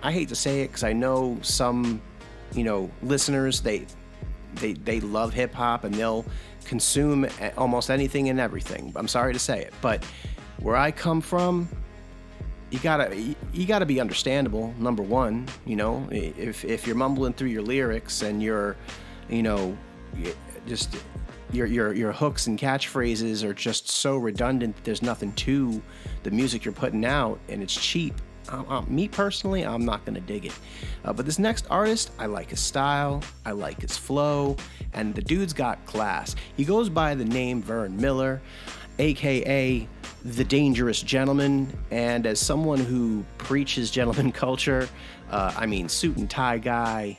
I hate to say it because I know some, you know, listeners, they love hip hop and they'll consume almost anything and everything. I'm sorry to say it, but where I come from, you gotta be understandable. Number one, you know, if you're mumbling through your lyrics and you're, you know, just your hooks and catchphrases are just so redundant that there's nothing to the music you're putting out and it's cheap. Me personally, I'm not gonna dig it. But this next artist, I like his style, I like his flow, and the dude's got class. He goes by the name Vern Miller, aka The Dangerous Gentleman, and as someone who preaches gentleman culture, I mean, suit and tie guy,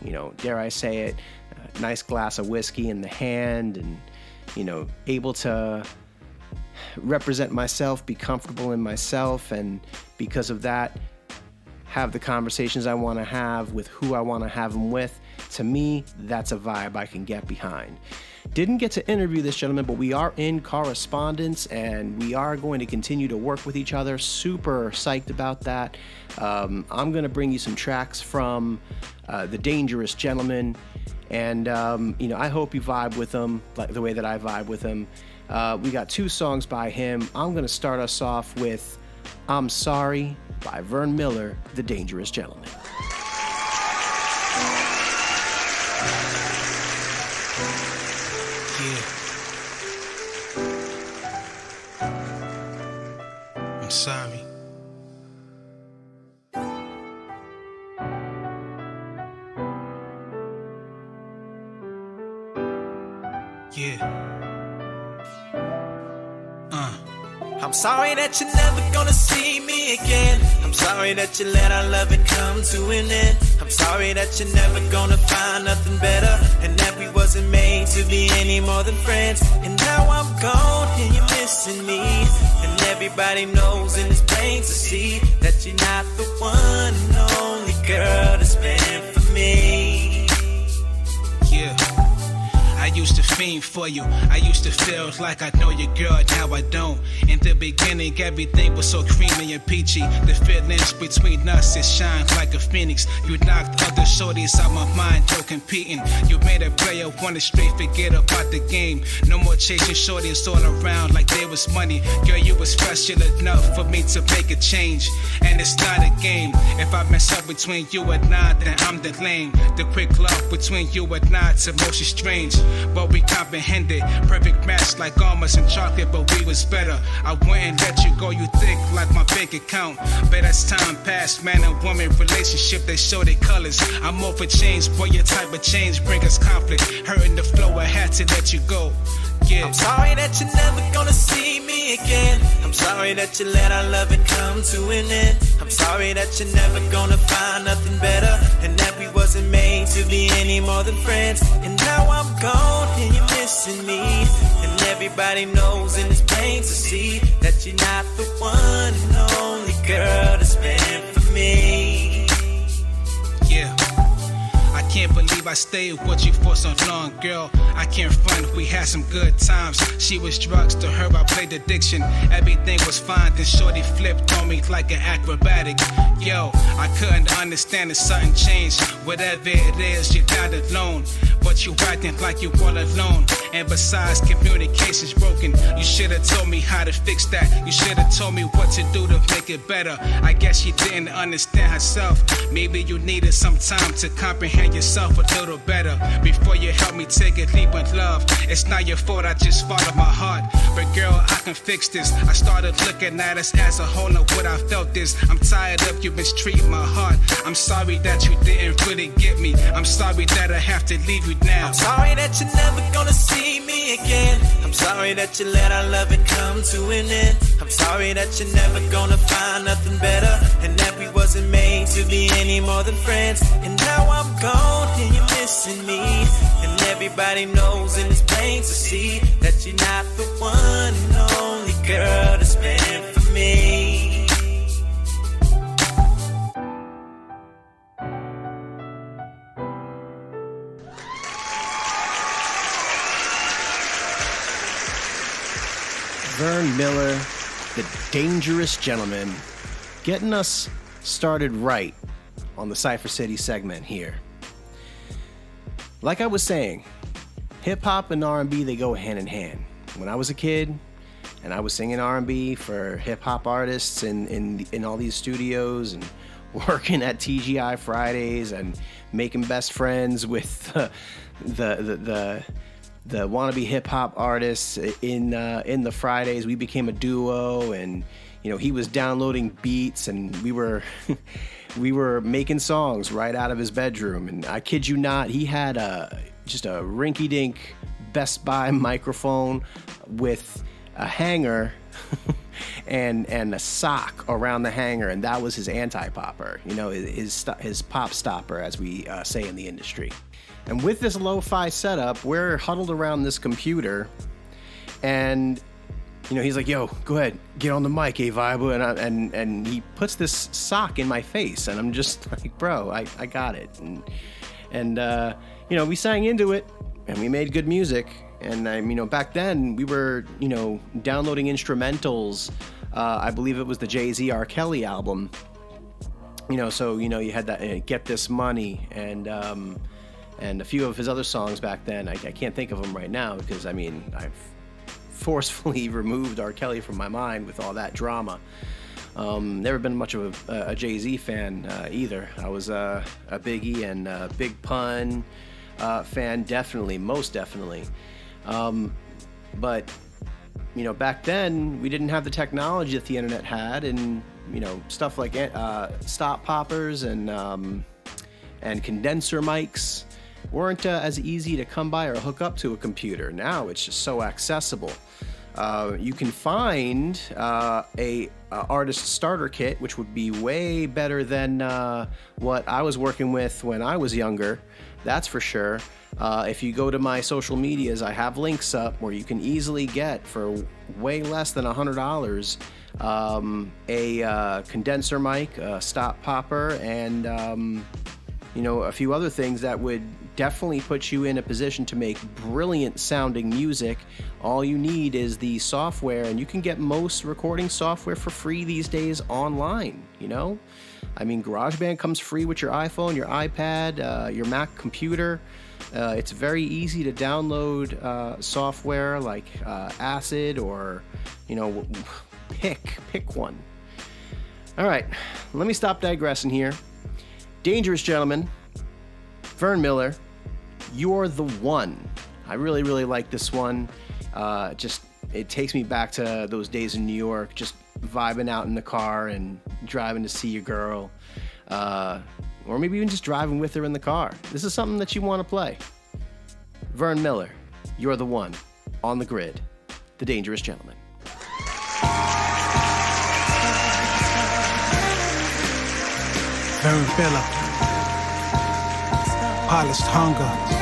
you know, dare I say it, nice glass of whiskey in the hand, and, you know, able to represent myself, be comfortable in myself, and because of that, have the conversations I want to have with who I want to have them with. To me, that's a vibe I can get behind. Didn't get to interview this gentleman, but we are in correspondence and we are going to continue to work with each other. Super psyched about that. I'm going to bring you some tracks from The Dangerous Gentleman, and you know, I hope you vibe with him like the way that I vibe with him. We got 2 songs by him. I'm going to start us off with I'm Sorry by Vern Miller, The Dangerous Gentleman. I'm sorry. Yeah. I'm sorry that you're never gonna see me again. I'm sorry that you let our loving come to an end. I'm sorry that you're never gonna find nothing better, and that we wasn't made to be any more than friends. And now I'm gone and you're missing me, and everybody knows and it's plain to see that you're not the one and only girl that's meant for me. Yeah. I used to fiend for you. I used to feel like I know your girl, now I don't. In the beginning, everything was so creamy and peachy. The feelings between us, it shined like a phoenix. You knocked other shorties out my mind, no competing. You made a player wanna straight forget about the game. No more chasing shorties all around like there was money. Girl, you was special enough for me to make a change. And it's not a game. If I mess up between you and I, then I'm the lame. The quick love between you and I, it's emotion strange. But we comprehended, perfect match like almonds and chocolate, but we was better. I wouldn't let you go, you thick like my bank account. But as time passed, man and woman relationship, they show their colors. I'm over change, boy, your type of change bring us conflict. Hurting the flow, I had to let you go. Yeah. I'm sorry that you're never gonna see me again. I'm sorry that you let our loving come to an end. I'm sorry that you're never gonna find nothing better, and that we wasn't made to be any more than friends. And now I'm gone and you're missing me, and everybody knows and it's plain to see that you're not the one and only girl that's meant for me. Yeah. I can't believe I stayed with you for so long, girl. I can't front, we had some good times. She was drugs, to her I played addiction. Everything was fine, then shorty flipped on me like an acrobatic. Yo, I couldn't understand if something changed. Whatever it is, you're not alone, but you acting like you all alone. And besides, communication's broken. You should've told me how to fix that. You should've told me what to do to make it better. I guess she didn't understand herself. Maybe you needed some time to comprehend yourself a little better before you help me take a leap in love. It's not your fault, I just followed my heart. But girl, I can fix this. I started looking at us as a whole, know what I felt this. I'm tired of you mistreating my heart. I'm sorry that you didn't really get me. I'm sorry that I have to leave you now. I'm sorry that you're never gonna see me me again. I'm sorry that you let our loving come to an end. I'm sorry that you're never gonna find nothing better, and that we wasn't made to be any more than friends. And now I'm gone and you're missing me, and everybody knows and it's plain to see that you're not the one and only girl that's meant for me. Vern Miller, the Dangerous Gentleman, getting us started right on the Cypher City segment here. Like I was saying, hip-hop and R&B, they go hand in hand. When I was a kid and I was singing R&B for hip-hop artists in all these studios and working at TGI Fridays and making best friends with the wannabe hip hop artists in the Fridays, we became a duo, and he was downloading beats, and we were making songs right out of his bedroom. And I kid you not, he had just a rinky-dink Best Buy microphone with a hanger and a sock around the hanger, and that was his anti-popper, his pop stopper, as we say in the industry. And with this lo-fi setup, we're huddled around this computer, and he's like, "Yo, go ahead, get on the mic, Vibe," and he puts this sock in my face, and I'm just like, "Bro, I got it." And we sang into it, and we made good music. And back then we were downloading instrumentals. I believe it was the Jay-Z R. Kelly album. So you had that Get This Money and a few of his other songs back then. I can't think of them right now because, I've forcefully removed R. Kelly from my mind with all that drama. Never been much of a Jay-Z fan either. I was a Biggie and a Big Pun fan, most definitely. But, back then, we didn't have the technology that the internet had, and, stuff like stop poppers and condenser mics weren't as easy to come by or hook up to a computer. Now it's just so accessible. You can find a artist starter kit, which would be way better than what I was working with when I was younger. That's for sure. If you go to my social medias, I have links up where you can easily get for way less than $100 a condenser mic, a stop popper, and a few other things that would definitely put you in a position to make brilliant sounding music. All you need is the software, and you can get most recording software for free these days online. GarageBand comes free with your iPhone, your iPad, your Mac computer. It's very easy to download software like Acid or pick one. All right, let me stop digressing here. Dangerous Gentleman, Vern Miller, You're the One. I really, really like this one. It takes me back to those days in New York, just vibing out in the car and driving to see your girl, or maybe even just driving with her in the car. This is something that you want to play. Vern Miller, You're the One, on the Grid, the Dangerous Gentleman. Vern Miller, Polished Hunger.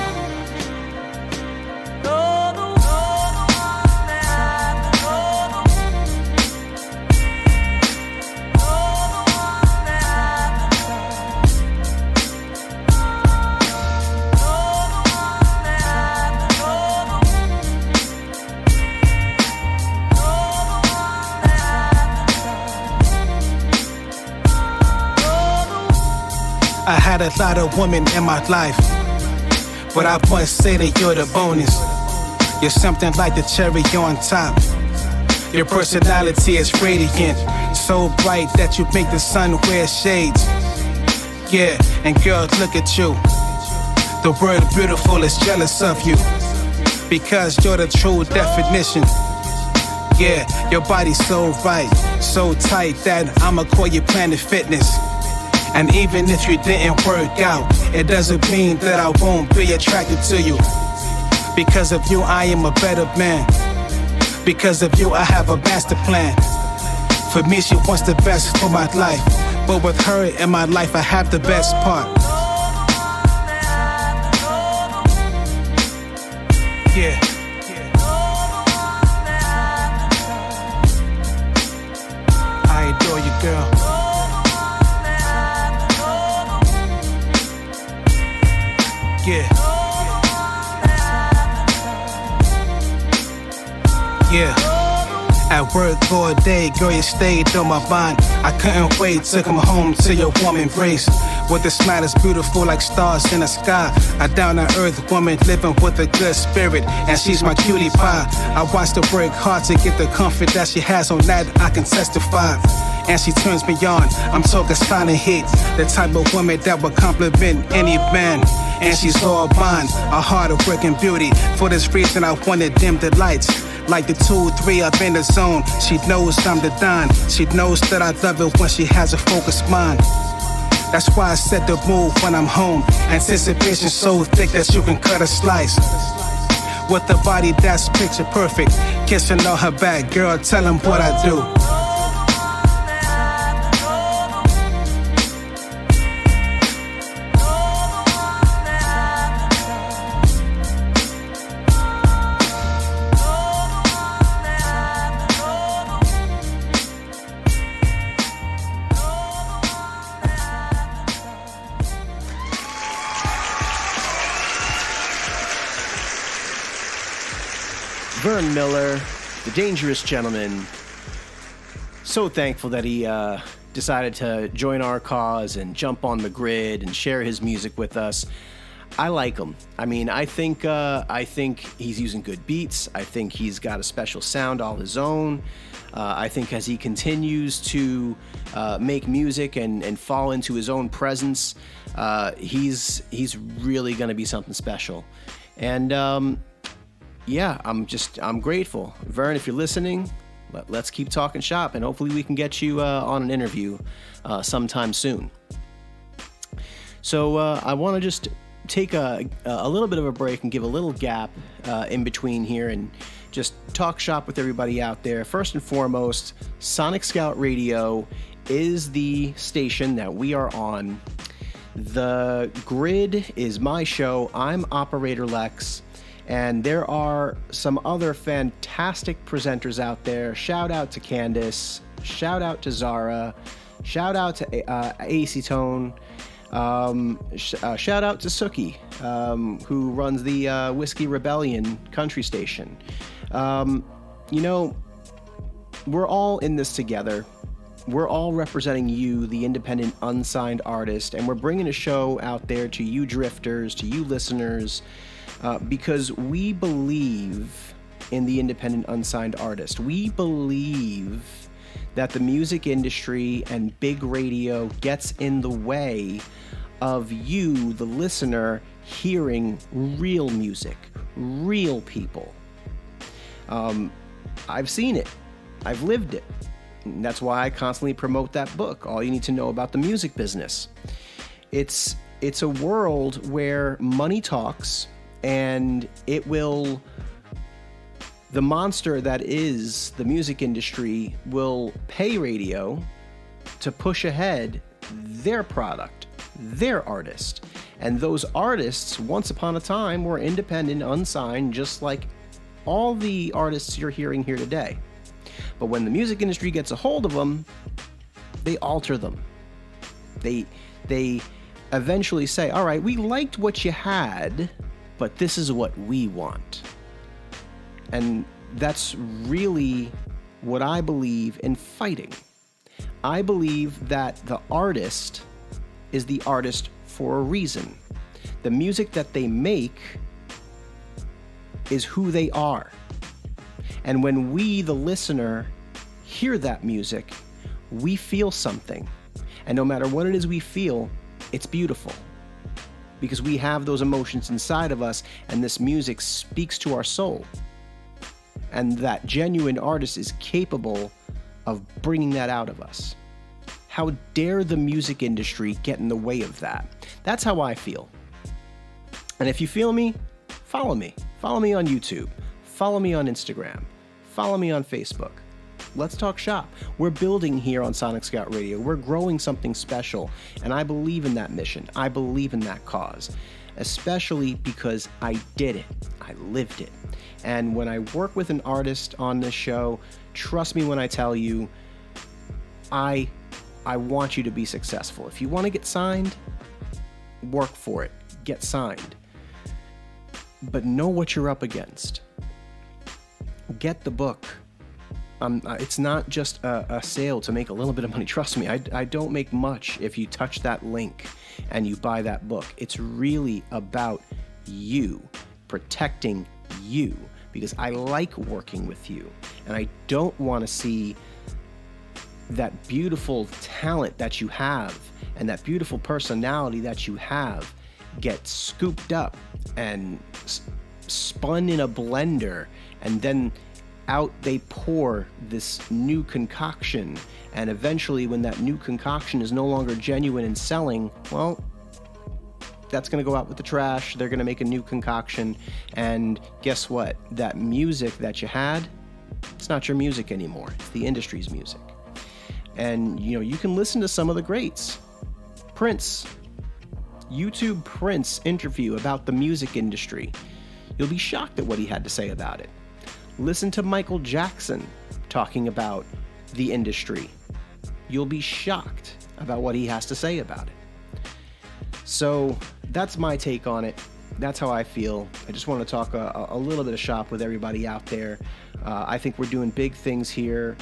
I had a lot of women in my life, but I must say that you're the bonus. You're something like the cherry on top. Your personality is radiant, so bright that you make the sun wear shades. Yeah, and girl, look at you. The word beautiful is jealous of you, because you're the true definition. Yeah, your body's so right, so tight that I'ma call you Planet Fitness. And even if you didn't work out, it doesn't mean that I won't be attracted to you, Because of you, I am a better man. Because of you, I have a master plan. For me, she wants the best for my life. But with her in my life, I have the best part. Yeah. I adore you, girl. Yeah. Yeah. At work all day, girl, you stayed on my mind. I couldn't wait to come home to your warm embrace. With a smile that's beautiful like stars in the sky. A down-to-earth woman living with a good spirit, and she's my cutie pie. I watched her work hard to get the comfort that she has, on that I can testify. And she turns me on, I'm talking silent hit. The type of woman that would compliment any man. And she's all mine, a hard-working beauty. For this reason I wanted dim the lights. Like the 2-3 up in the zone. She knows I'm the Don. She knows that I love it when she has a focused mind. That's why I set the mood when I'm home. Anticipation so thick that you can cut a slice. With a body that's picture perfect. Kissing on her back, girl, tell him what I do. Vern Miller, the Dangerous Gentleman. So thankful that he decided to join our cause and jump on the grid and share his music with us. I like him. I mean, I think he's using good beats. I think he's got a special sound all his own. I think as he continues to make music and fall into his own presence, he's really going to be something special. And yeah, I'm grateful. Vern, if you're listening, let's keep talking shop, and hopefully we can get you on an interview sometime soon. So I want to just take a little bit of a break and give a little gap in between here and just talk shop with everybody out there. First and foremost, Sonic Scout Radio is the station that we are on. The Grid is my show. I'm operatorlex. And there are some other fantastic presenters out there. Shout out to Candace. Shout out to Zara. Shout out to Acetone. Shout out to Suki, who runs the Whiskey Rebellion country station. You know, we're all in this together. We're all representing you, the independent, unsigned artist, and we're bringing a show out there to you drifters, to you listeners, because we believe in the independent, unsigned artist. We believe that the music industry and big radio gets in the way of you, the listener, hearing real music, real people. I've seen it. I've lived it. And that's why I constantly promote that book, All You Need to Know About the Music Business. It's a world where money talks, and the monster that is the music industry will pay radio to push ahead their product, their artist. And those artists, once upon a time, were independent, unsigned, just like all the artists you're hearing here today. But when the music industry gets a hold of them, they alter them. They eventually say, all right, we liked what you had, but this is what we want. And that's really what I believe in fighting. I believe that the artist is the artist for a reason. The music that they make is who they are. And when we, the listener, hear that music, we feel something. And no matter what it is we feel, it's beautiful. Because we have those emotions inside of us, and this music speaks to our soul. And that genuine artist is capable of bringing that out of us. How dare the music industry get in the way of that? That's how I feel. And if you feel me, follow me. Follow me on YouTube. Follow me on Instagram. Follow me on Facebook. Let's talk shop. We're building here on Sonic Scout Radio. We're growing something special, and I believe in that mission. I believe in that cause, especially because I did it. I lived it. And when I work with an artist on this show, trust me when I tell you, I want you to be successful. If you want to get signed, work for it. Get signed. But know what you're up against. Get the book. It's not just a sale to make a little bit of money. Trust me, I don't make much if you touch that link and you buy that book. It's really about you, protecting you, because I like working with you, and I don't want to see that beautiful talent that you have and that beautiful personality that you have get scooped up and spun in a blender, and then out they pour this new concoction, and eventually when that new concoction is no longer genuine and selling, well, that's going to go out with the trash. They're going to make a new concoction, and guess what? That music that you had, it's not your music anymore. It's the industry's music. And you can listen to some of the greats. Prince, YouTube Prince interview about the music industry. You'll be shocked at what he had to say about it. Listen to Michael Jackson talking about the industry. You'll be shocked about what he has to say about it. So that's my take on it. That's how I feel. I just want to talk a little bit of shop with everybody out there. I think we're doing big things here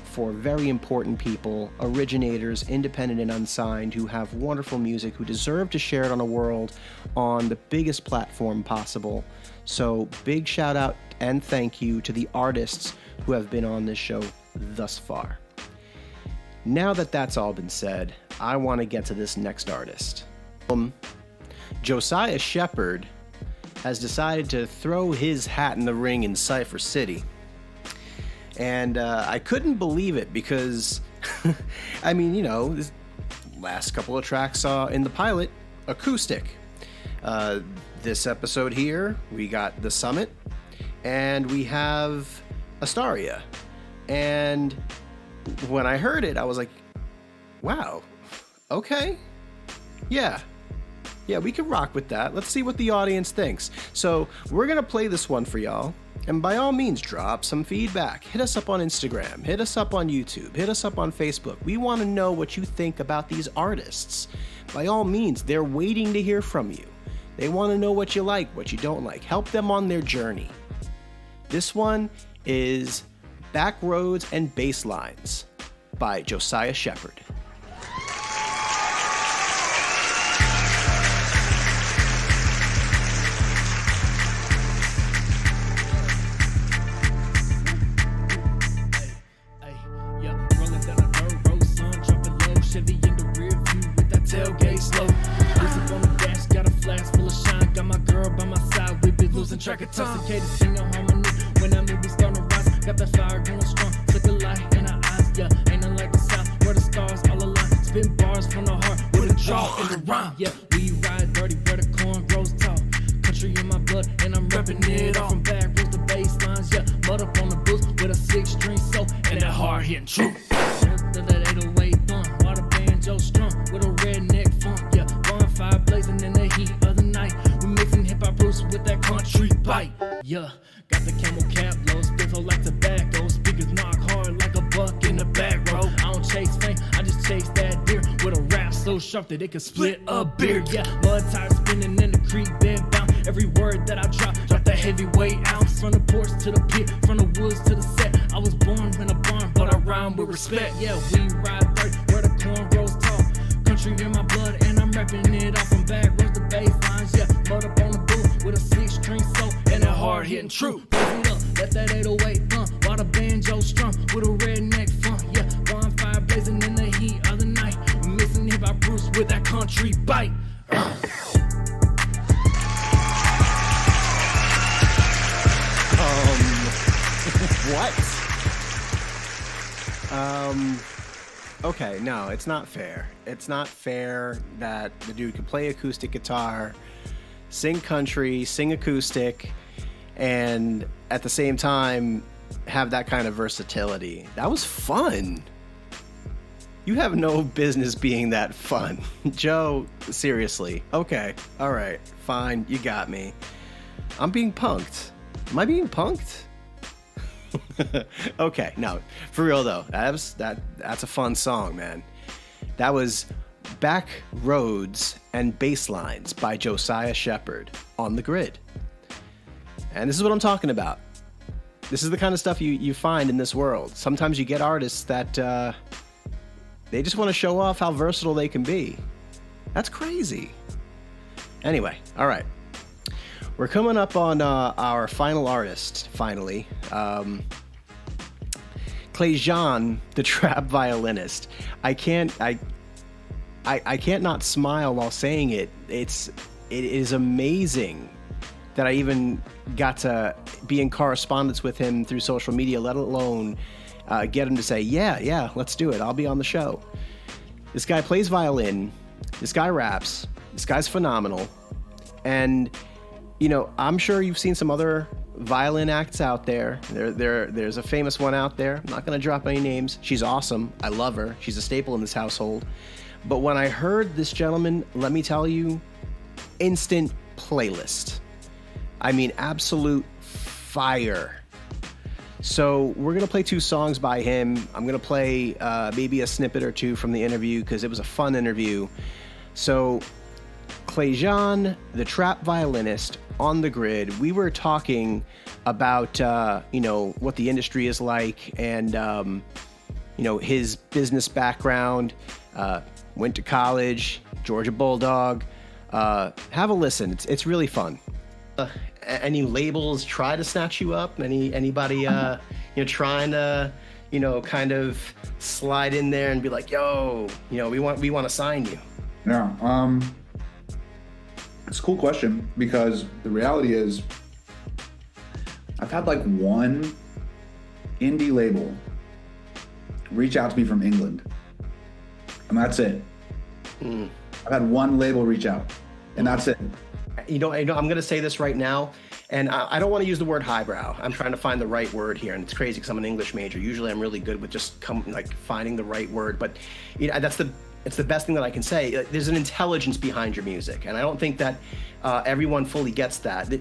for very important people, originators, independent and unsigned, who have wonderful music, who deserve to share it on the biggest platform possible. So big shout out and thank you to the artists who have been on this show thus far. Now that that's all been said, I want to get to this next artist. Josiah Shepherd has decided to throw his hat in the ring in Cypher City. And I couldn't believe it because, I mean, this last couple of tracks saw in the pilot, acoustic. This episode here, we got The Summit, and we have Astaria. And when I heard it, I was like, wow, okay, yeah, we can rock with that. Let's see what the audience thinks. So we're going to play this one for y'all. And by all means, drop some feedback. Hit us up on Instagram. Hit us up on YouTube. Hit us up on Facebook. We want to know what you think about these artists. By all means, they're waiting to hear from you. They want to know what you like, what you don't like. Help them on their journey. This one is Back Roads and Basslines by Josiah Shepherd. Track of intoxicated, sing a harmony. When I'm moving, starting to rise. Got that fire going strong. Took a light in her eyes, yeah. Ain't nothing like the south, where the stars all align. Spin bars from the heart with a draw in the rhyme. Yeah, we ride dirty where the corn grows tall. Country in my blood, and I'm repping it all. From back roads to bass lines, yeah. Mud up on the boost with a 6-string soul and that hard hitting truth. That 808 bump, while the banjo strum with a redneck funk, yeah. Bonfire blazing in the heat of the night. We mixing hip hop roots with that country bite, yeah. Got the camel cap, low spiffle like tobacco. Speakers knock hard like a buck in the back row. I don't chase fame, I just chase that deer with a rap so sharp that it could split a beer, yeah. Mud tires spinning in the creek bed bound. Every word that I drop the heavyweight ounce. From the porch to the pit, from the woods to the set. I was born in a barn, but I rhyme with respect. Yeah, we ride dirt where the corn grows tall. Country in my blood, and I'm repping it off. From back roads to bass lines, yeah. Mud up on the booth with a 6-string soul and a hard hitting true. Raise it up, let that 808 bump while the banjo strum with a redneck funk, yeah. Bonfire blazing in the heat of the night. Mixing hip hop roots with that country bite. What? Okay, no, it's not fair. It's not fair that the dude could play acoustic guitar, sing country, sing acoustic, and at the same time have that kind of versatility. That was fun. You have no business being that fun. Joe, seriously. Okay, all right, fine, you got me. I'm being punked. Am I being punked? Okay, no, for real though, that's a fun song, man. That was Back Roads and Basslines by Josiah Shepherd on the Grid. And this is what I'm talking about. This is the kind of stuff you find in this world. Sometimes you get artists that they just want to show off how versatile they can be. That's crazy. Anyway, all right. We're coming up on our final artist, finally. Clayjean, the trap violinist. I can't not smile while saying it. It is amazing that I even got to be in correspondence with him through social media, let alone get him to say, yeah, let's do it. I'll be on the show. This guy plays violin. This guy raps. This guy's phenomenal. And, you know, I'm sure you've seen some other violin acts out there. There's a famous one out there. I'm not going to drop any names. She's awesome. I love her. She's a staple in this household. But when I heard this gentleman, let me tell you, instant playlist. I mean, absolute fire. So we're going to play 2 songs by him. I'm going to play maybe a snippet or 2 from the interview because it was a fun interview. So Clayjean, the trap violinist, on the Grid. We were talking about, what the industry is like and, his business background. Went to college, Georgia Bulldog. Have a listen. It's really fun. Any labels try to snatch you up? Anybody trying to kind of slide in there and be like, yo, we want to sign you? Yeah, it's a cool question because the reality is I've had like one indie label reach out to me from England, and that's it. I've had one label reach out, and that's it. I'm going to say this right now, and I don't want to use the word highbrow. I'm trying to find the right word here, and it's crazy because I'm an English major. Usually I'm really good with just finding the right word, but it's the best thing that I can say. There's an intelligence behind your music, and I don't think that everyone fully gets that.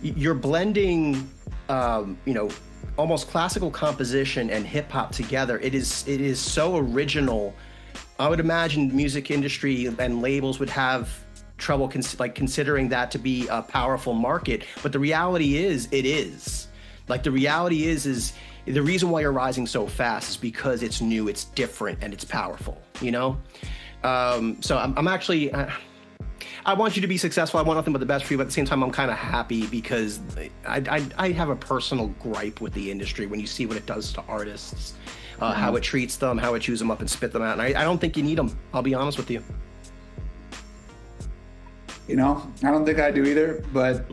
You're blending, almost classical composition and hip hop together. It is so original. I would imagine the music industry and labels would have trouble considering that to be a powerful market, but the reality is it is. The reality is the reason why you're rising so fast is because it's new, it's different, and it's powerful. So I'm actually I want you to be successful. I want nothing but the best for you, but at the same time I'm kind of happy because I have a personal gripe with the industry when you see what it does to artists, how it treats them, how it chews them up and spit them out, and I don't think you need them. I'll be honest with you. I don't think I do either, but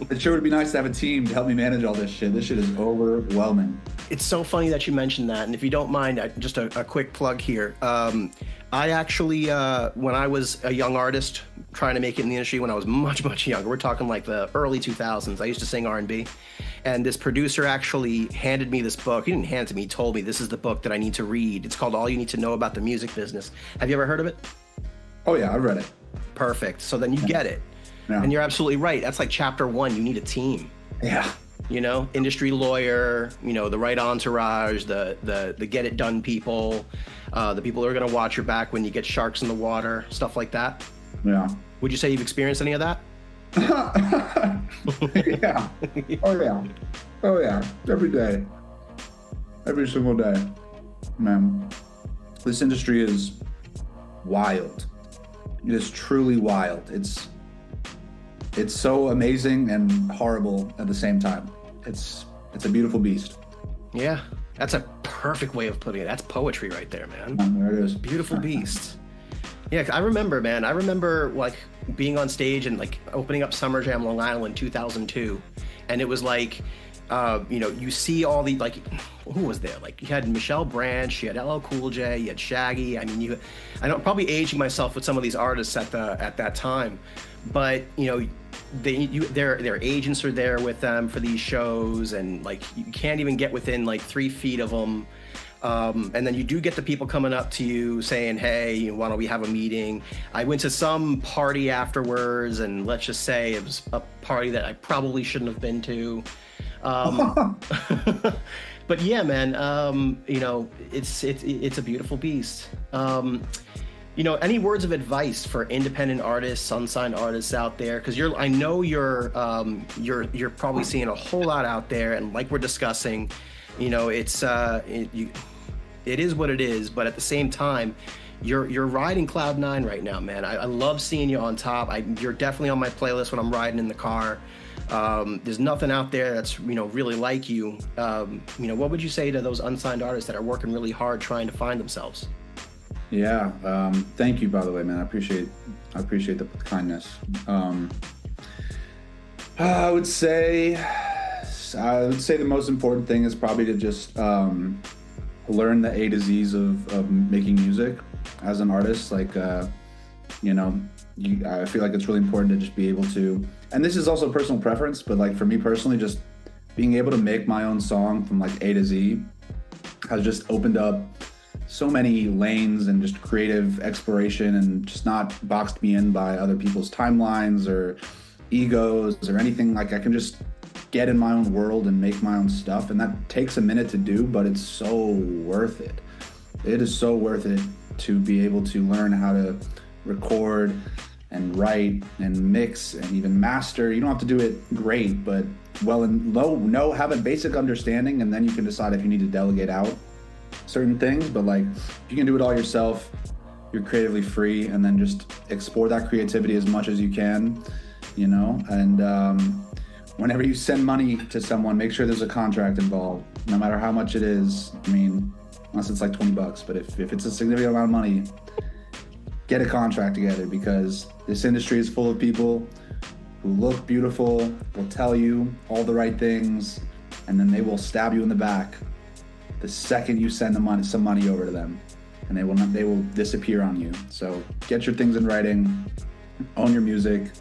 it sure would be nice to have a team to help me manage all this shit. This shit is overwhelming. It's so funny that you mentioned that, and if you don't mind, just a quick plug here. I actually, when I was a young artist trying to make it in the industry when I was much, much younger, we're talking like the early 2000s, I used to sing R&B, and this producer actually handed me this book. He didn't hand it to me, he told me this is the book that I need to read. It's called All You Need to Know About the Music Business. Have you ever heard of it? Oh yeah, I've read it. Perfect. So then you get it. Yeah. And you're absolutely right. That's like chapter 1. You need a team. Yeah. Industry lawyer, the right entourage, the get it done people, the people who are going to watch your back when you get sharks in the water, stuff like that. Yeah. Would you say you've experienced any of that? Yeah. Oh yeah. Every day. Every single day. Man, this industry is wild. It is truly wild. It's so amazing and horrible at the same time. It's a beautiful beast. Yeah, that's a perfect way of putting it. That's poetry right there, man. There it is. Beautiful beast. Yeah, I remember, man. I remember like being on stage and like opening up Summer Jam Long Island 2002, and it was like You see all the, like, who was there? Like, you had Michelle Branch, you had LL Cool J, you had Shaggy. I mean, I don't, probably aging myself with some of these artists at that time, but their agents are there with them for these shows, and like you can't even get within like 3 feet of them. And then you do get the people coming up to you saying, hey, why don't we have a meeting? I went to some party afterwards, and let's just say it was a party that I probably shouldn't have been to. But yeah, man, it's a beautiful beast. Any words of advice for independent artists, unsigned artists out there? Because I know you're probably seeing a whole lot out there, and like we're discussing, it is what it is. But at the same time, you're riding cloud 9 right now, man. I love seeing you on top. You're definitely on my playlist when I'm riding in the car. There's nothing out there that's really like you. What would you say to those unsigned artists that are working really hard trying to find themselves? Yeah, thank you, by the way, man. I appreciate the kindness. I would say the most important thing is probably to just learn the A to Z's of making music as an artist. Like, I feel like it's really important to just be able to, and this is also personal preference, but like for me personally, just being able to make my own song from like A to Z has just opened up so many lanes and just creative exploration, and just not boxed me in by other people's timelines or egos or anything. Like, I can just get in my own world and make my own stuff, and that takes a minute to do, but it's so worth it. It is so worth it to be able to learn how to record and write and mix and even master. You don't have to do it great, but have a basic understanding, and then you can decide if you need to delegate out certain things. But like, if you can do it all yourself, you're creatively free, and then just explore that creativity as much as you can, and whenever you send money to someone, make sure there's a contract involved, no matter how much it is. I mean, unless it's like $20, but if it's a significant amount of money, get a contract together, because this industry is full of people who look beautiful, will tell you all the right things, and then they will stab you in the back the second you send some money over to them, and they will disappear on you. So get your things in writing, own your music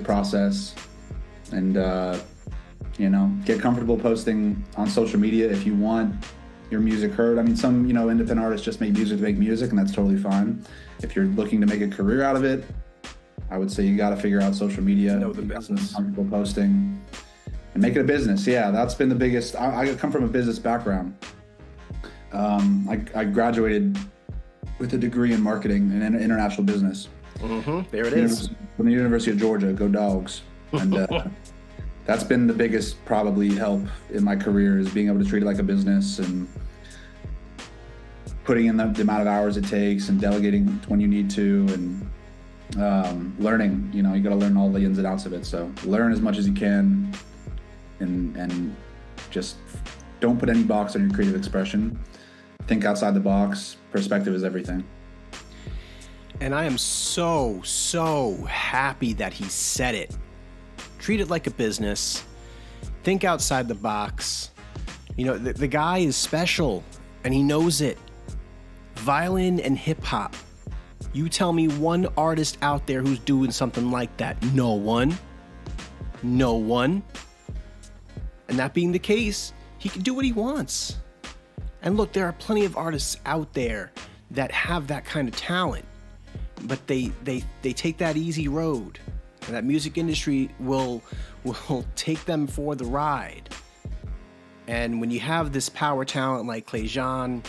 process, and get comfortable posting on social media if you want your music heard. I mean, some independent artists just make music to make music, and that's totally fine. If you're looking to make a career out of it, I would say you got to figure out social media, know the business, comfortable posting, and make it a business. Yeah, that's been the biggest. I come from a business background. I graduated with a degree in marketing and international business. There it is. From the University of Georgia, go Dogs. And that's been the biggest probably help in my career, is being able to treat it like a business and putting in the amount of hours it takes and delegating when you need to, and learning. You got to learn all the ins and outs of it. So learn as much as you can, and just don't put any box on your creative expression. Think outside the box. Perspective is everything. And I am so happy that he said it. Treat it like a business. Think outside the box. The guy is special, and he knows it. Violin and hip hop. You tell me one artist out there who's doing something like that. No one. And that being the case, he can do what he wants. And look, there are plenty of artists out there that have that kind of talent, but they take that easy road. And that music industry will take them for the ride. And when you have this power talent like Clayjean,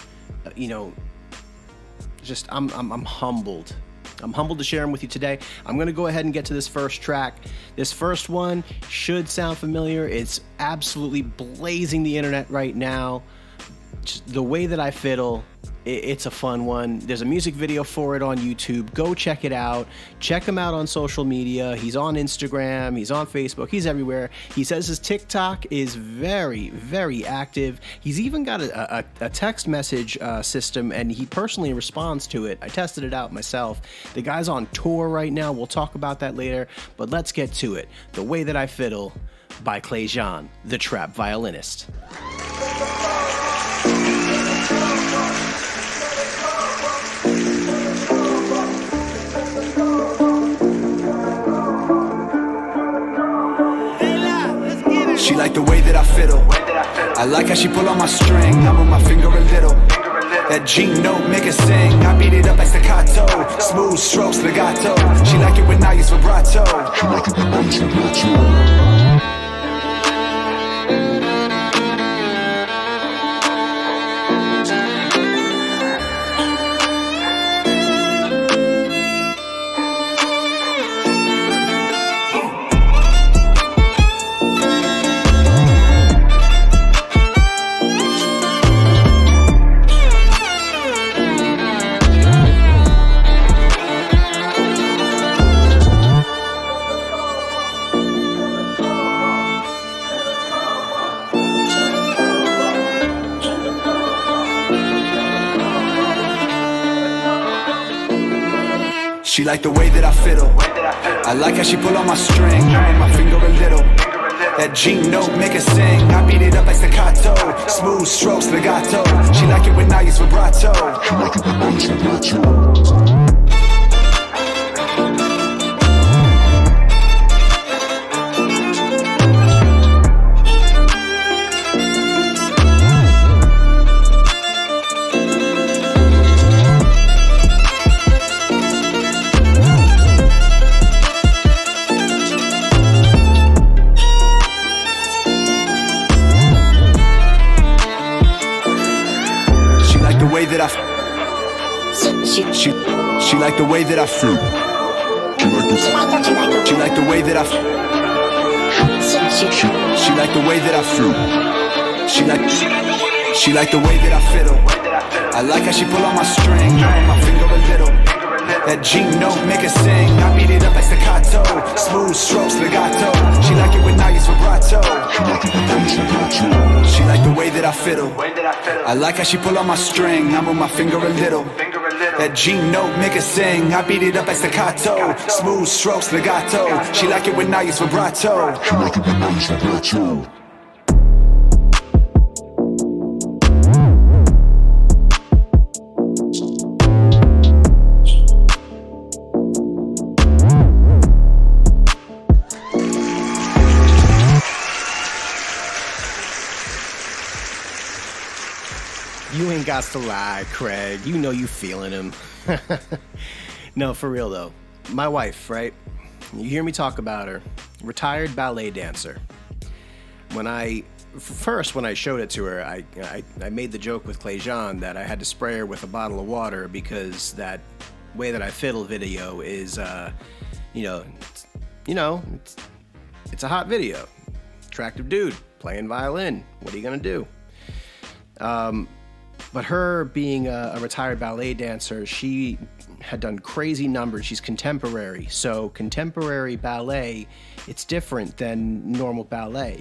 just I'm humbled. I'm humbled to share them with you today. I'm going to go ahead and get to this first track. This first one should sound familiar. It's absolutely blazing the internet right now. Just the way that I fiddle, it's a fun one. There's a music video for it on YouTube. Go check it out. Check him out on social media. He's on Instagram. He's on Facebook. He's everywhere. He says his TikTok is very, very active. He's even got a text message system, and he personally responds to it. I tested it out myself. The guy's on tour right now. We'll talk about that later, but let's get to it. The Way That I Fiddle by Clayjean, the trap violinist. She like the way that I fiddle. I like how she pull on my string. I move my finger a little. That G note make her sing. I beat it up like staccato. Smooth strokes, legato. She like it when I use vibrato. She like it when I use vibrato. She like the way that I fiddle. I like how she pull on my string. I move my finger a little. That G note make her sing. I beat it up like staccato. Smooth strokes, legato. She like it when I use vibrato. She like it when I use vibrato. She like the way that I feel. She like the way that I feel. She like the way that I feel. She like the way that I fiddle. I like how she pull on my string. I move my finger a little. That G note make her sing. I beat it up like staccato. Smooth strokes, legato. She like it when I use vibrato. She like it when I use vibrato. She like the way that I fiddle. I like how she pull on my string. I move my finger a little. That G note make her sing. I beat it up like staccato. Smooth strokes, legato. She like it when I use vibrato. She like it when I use vibrato. You ain't got to lie, Craig. You know you feeling him. No, for real though. My wife, right? You hear me talk about her. Retired ballet dancer. When I showed it to her, I made the joke with Clayjean that I had to spray her with a bottle of water because that way that I fiddle video is, it's a hot video. Attractive dude playing violin. What are you gonna do? But her being a retired ballet dancer, she had done crazy numbers. She's contemporary. So contemporary ballet, it's different than normal ballet.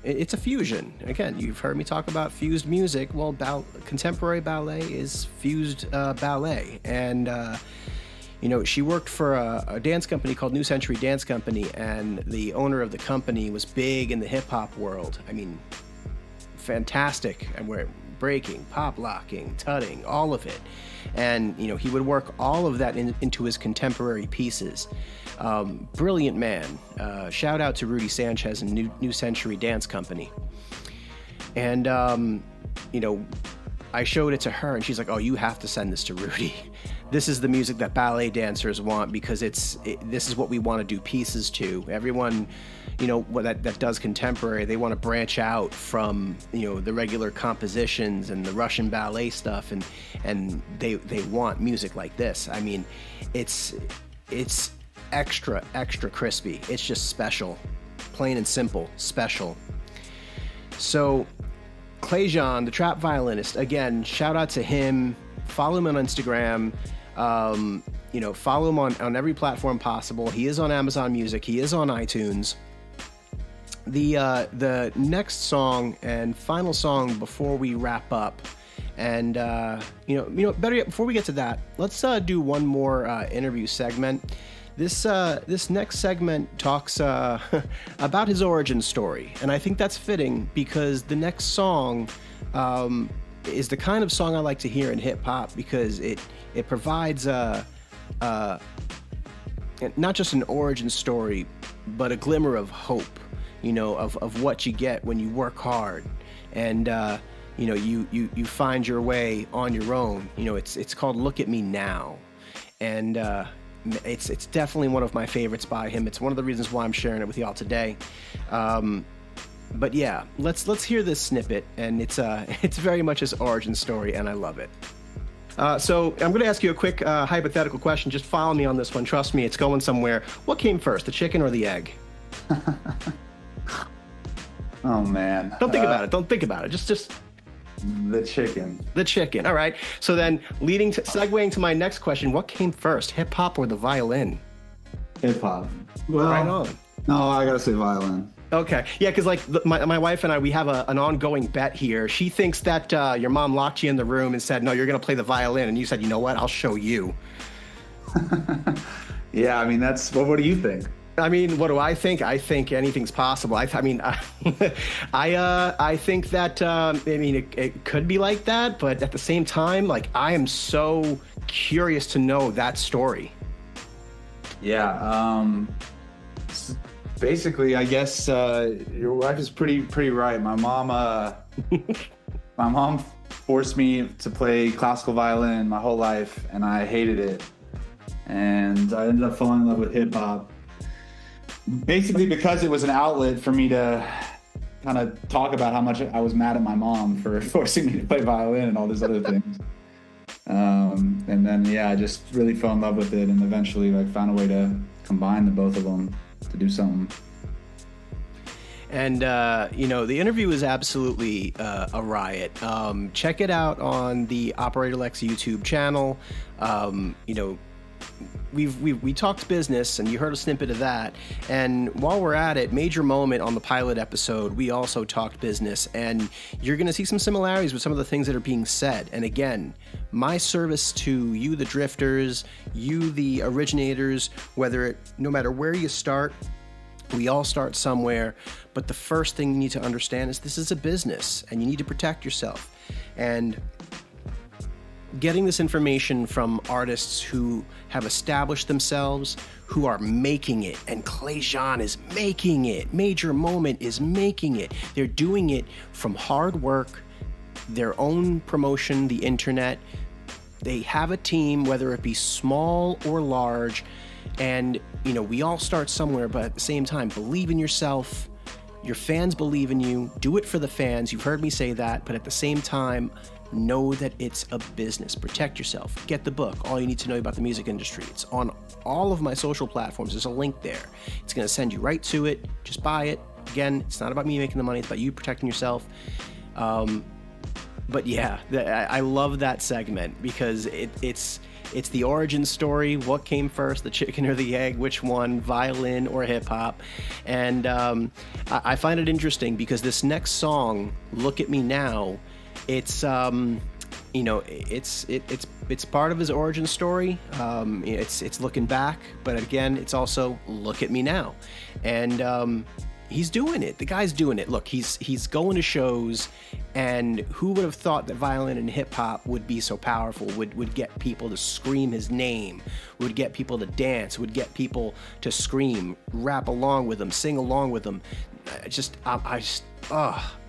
It's a fusion. Again, you've heard me talk about fused music. Well, contemporary ballet is fused ballet. And, she worked for a dance company called New Century Dance Company, and the owner of the company was big in the hip-hop world. I mean, fantastic. And we're breaking, pop locking, tutting, all of it. And, he would work all of that into his contemporary pieces. Brilliant man. Shout out to Rudy Sanchez and New Century Dance Company. And, I showed it to her and she's like, oh, you have to send this to Rudy. This is the music that ballet dancers want because this is what we want to do pieces to. Everyone, that does contemporary, they want to branch out from, the regular compositions and the Russian ballet stuff, and they want music like this. I mean, it's extra crispy. It's just special. Plain and simple, special. So Clayjean, the trap violinist, again, shout out to him. Follow him on Instagram. Follow him on every platform possible. He is on Amazon Music. He is on iTunes. The next song and final song before we wrap up, and better yet, before we get to that, let's do one more interview segment. this next segment talks about his origin story, and I think that's fitting because the next song is the kind of song I like to hear in hip hop because it provides not just an origin story, but a glimmer of hope, you know, of what you get when you work hard, and you know, you find your way on your own. You know, it's called "Look at Me Now," and it's definitely one of my favorites by him. It's one of the reasons why I'm sharing it with y'all today. But yeah, let's hear this snippet, and it's very much his origin story, and I love it. So I'm going to ask you a quick hypothetical question. Just follow me on this one. Trust me, it's going somewhere. What came first, the chicken or the egg? Oh man. Don't think about it. Don't think about it. Just the chicken. The chicken. All right. So then, segueing to my next question, what came first, hip hop or the violin? Hip hop. Well, right on. No, I gotta say violin. Okay. Yeah, because like my wife and I, we have an ongoing bet here. She thinks that your mom locked you in the room and said, "No, you're gonna play the violin," and you said, "You know what? I'll show you." Yeah, I mean that's. What do you think? I mean, what do I think? I think anything's possible. I think that I mean it could be like that, but at the same time, like I am so curious to know that story. Yeah. Basically, I guess your wife is pretty right. My mom forced me to play classical violin my whole life, and I hated it. And I ended up falling in love with hip hop. Basically because it was an outlet for me to kind of talk about how much I was mad at my mom for forcing me to play violin and all these other things. And then, yeah, I just really fell in love with it and eventually like found a way to combine the both of them to do something. And, you know, the interview is absolutely a riot. Check it out on the operatorlex YouTube channel. You know, we talked business, and you heard a snippet of that. And while we're at it, major moment on the pilot episode, we also talked business, and you're going to see some similarities with some of the things that are being said. And again, my service to you, the drifters, you, the originators, no matter where you start, we all start somewhere. But the first thing you need to understand is this is a business, and you need to protect yourself. And getting this information from artists who have established themselves, who are making it, and Clay Jean is making it, Major Moment is making it. They're doing it from hard work, their own promotion, the internet. They have a team, whether it be small or large, and you know, we all start somewhere, but at the same time, believe in yourself. Your fans believe in you. Do it for the fans. You've heard me say that, but at the same time, know that it's a business. Protect yourself. Get the book, All You Need to Know About the Music Industry. It's on all of my social platforms. There's a link there. It's going to send you right to it. Just buy it. Again, it's not about me making the money. It's about you protecting yourself. But yeah, I love that segment because it's the origin story. What came first, the chicken or the egg? Which one, violin or hip hop? And I find it interesting because this next song, "Look at Me Now," it's you know, it's part of his origin story. It's looking back, but again, it's also look at me now, and he's doing it. The guy's doing it. Look, he's going to shows, and who would have thought that violin and hip hop would be so powerful? Would get people to scream his name, would get people to dance, would get people to scream, rap along with him, sing along with him.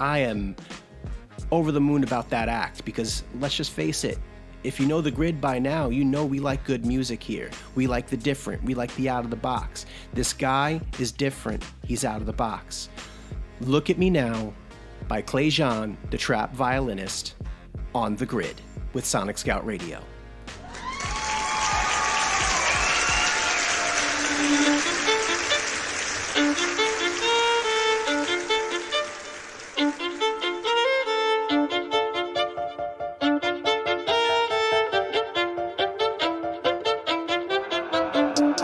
I am over the moon about that act because let's just face it, if you know the grid by now, you know we like good music here. We like the different. We like the out of the box. This guy is different. He's out of the box. Look at Me Now by Clay Jean, the trap violinist, on the grid with Sonic Scout Radio.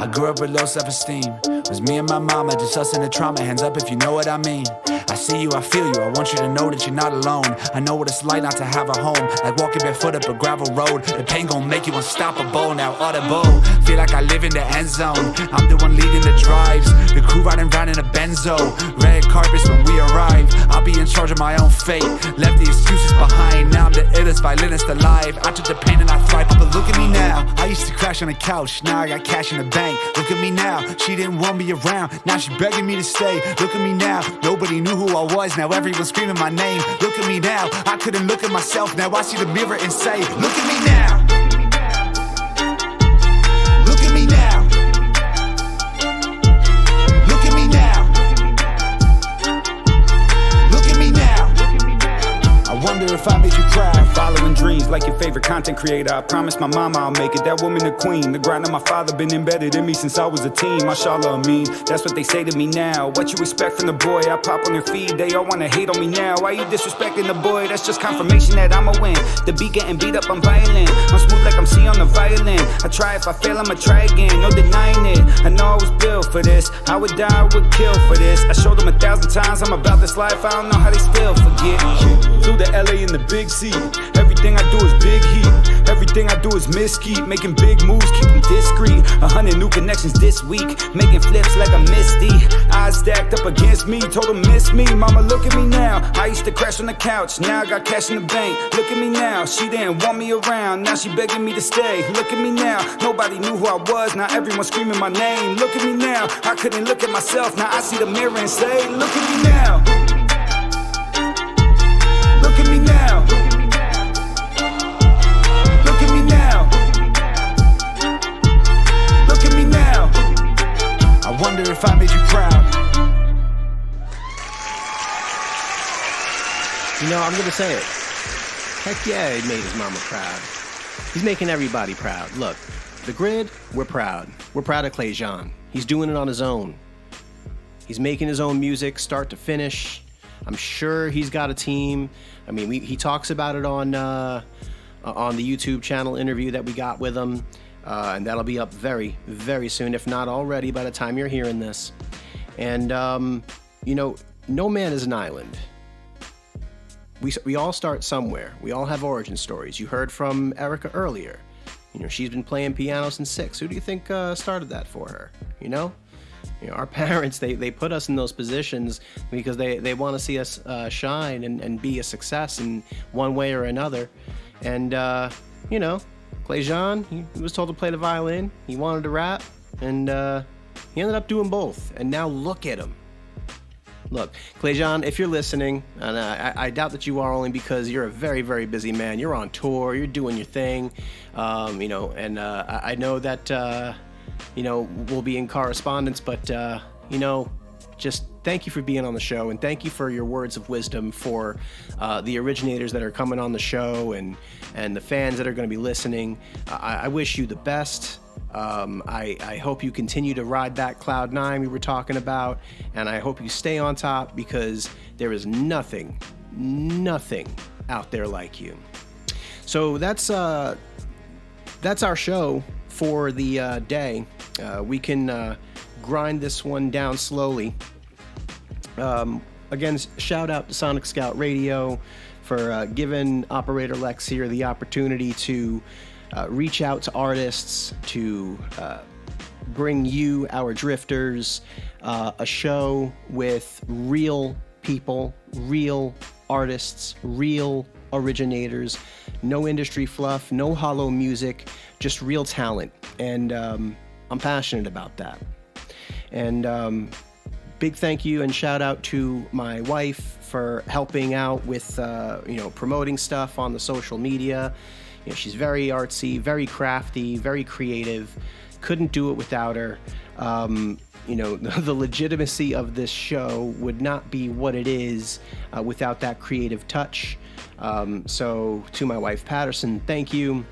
I grew up with low self-esteem. It was me and my mama, just us in the trauma. Hands up if you know what I mean. I see you, I feel you, I want you to know that you're not alone. I know what it's like not to have a home, like walking barefoot up a gravel road. The pain gon' make you unstoppable, now audible. Feel like I live in the end zone. I'm the one leading the drives, the crew riding round in a benzo. Red carpets when we arrive, I'll be in charge of my own fate. Left the excuses behind, now I'm the illest violinist alive. I took the pain and I thrive, but look at me now. I used to crash on the couch, now I got cash in the bank. Look at me now, she didn't want me around, now she begging me to stay. Look at me now, nobody knew who I was, now everyone's screaming my name. Look at me now, I couldn't look at myself, now I see the mirror and say, look at me now. Look at me now. Look at me now. Look at me now. I wonder if I made you cry. Following dreams like your favorite content creator. I promised my mama I'll make it, that woman the queen. The grind of my father been embedded in me since I was a teen. Mashallah, I mean, that's what they say to me now. What you expect from the boy? I pop on their feed, they all wanna hate on me now. Why you disrespecting the boy? That's just confirmation that I'ma win. The beat getting beat up, I'm violent. I'm smooth like I'm C on the violin. I try, if I fail, I'ma try again. No denying it, I know I was built for this. I would die, I would kill for this. I showed them 1,000 times I'm about this life, I don't know how they still forget. Flew to LA in the big seat. Everything I do is big heat. Everything I do is mesquite. Making big moves, keep them discreet. 100 new connections this week. Making flips like a Misty. Eyes stacked up against me, told them miss me. Mama, look at me now. I used to crash on the couch, now I got cash in the bank. Look at me now, she didn't want me around, now she begging me to stay. Look at me now, nobody knew who I was, now everyone's screaming my name. Look at me now, I couldn't look at myself, now I see the mirror and say, look at me now. Look at me now. Look at me now. Look at me now. I wonder if I made you proud. You know, I'm going to say it. Heck yeah, he made his mama proud. He's making everybody proud. Look, The Grid, we're proud. We're proud of Clay Jean. He's doing it on his own. He's making his own music, start to finish. I'm sure he's got a team. I mean, he talks about it on the YouTube channel interview that we got with him. And that'll be up very, very soon, if not already by the time you're hearing this. And, you know, no man is an island. We all start somewhere. We all have origin stories. You heard from Erica earlier. You know, she's been playing piano since 6. Who do you think started that for her? You know, our parents, they put us in those positions because they want to see us shine and be a success in one way or another. And, you know, Clay Jean, he was told to play the violin. He wanted to rap, and he ended up doing both. And now look at him. Look, Clay Jean, if you're listening, and I doubt that you are, only because you're a very, very busy man. You're on tour. You're doing your thing, you know, and I know that, you know, we'll be in correspondence, but, you know, just thank you for being on the show, and thank you for your words of wisdom for the originators that are coming on the show and the fans that are going to be listening. I wish you the best. I hope you continue to ride that Cloud 9 we were talking about, and I hope you stay on top, because there is nothing out there like you. So that's our show for the day. We can grind this one down slowly. Again, shout out to Sonic Scout Radio for giving Operator Lex here the opportunity to reach out to artists, to bring you, our drifters, a show with real people, real artists, real originators, no industry fluff, no hollow music, just real talent. And I'm passionate about that. And big thank you and shout out to my wife for helping out with, you know, promoting stuff on the social media. You know, she's very artsy, very crafty, very creative. Couldn't do it without her. You know, the legitimacy of this show would not be what it is without that creative touch. So to my wife, Patterson, thank you.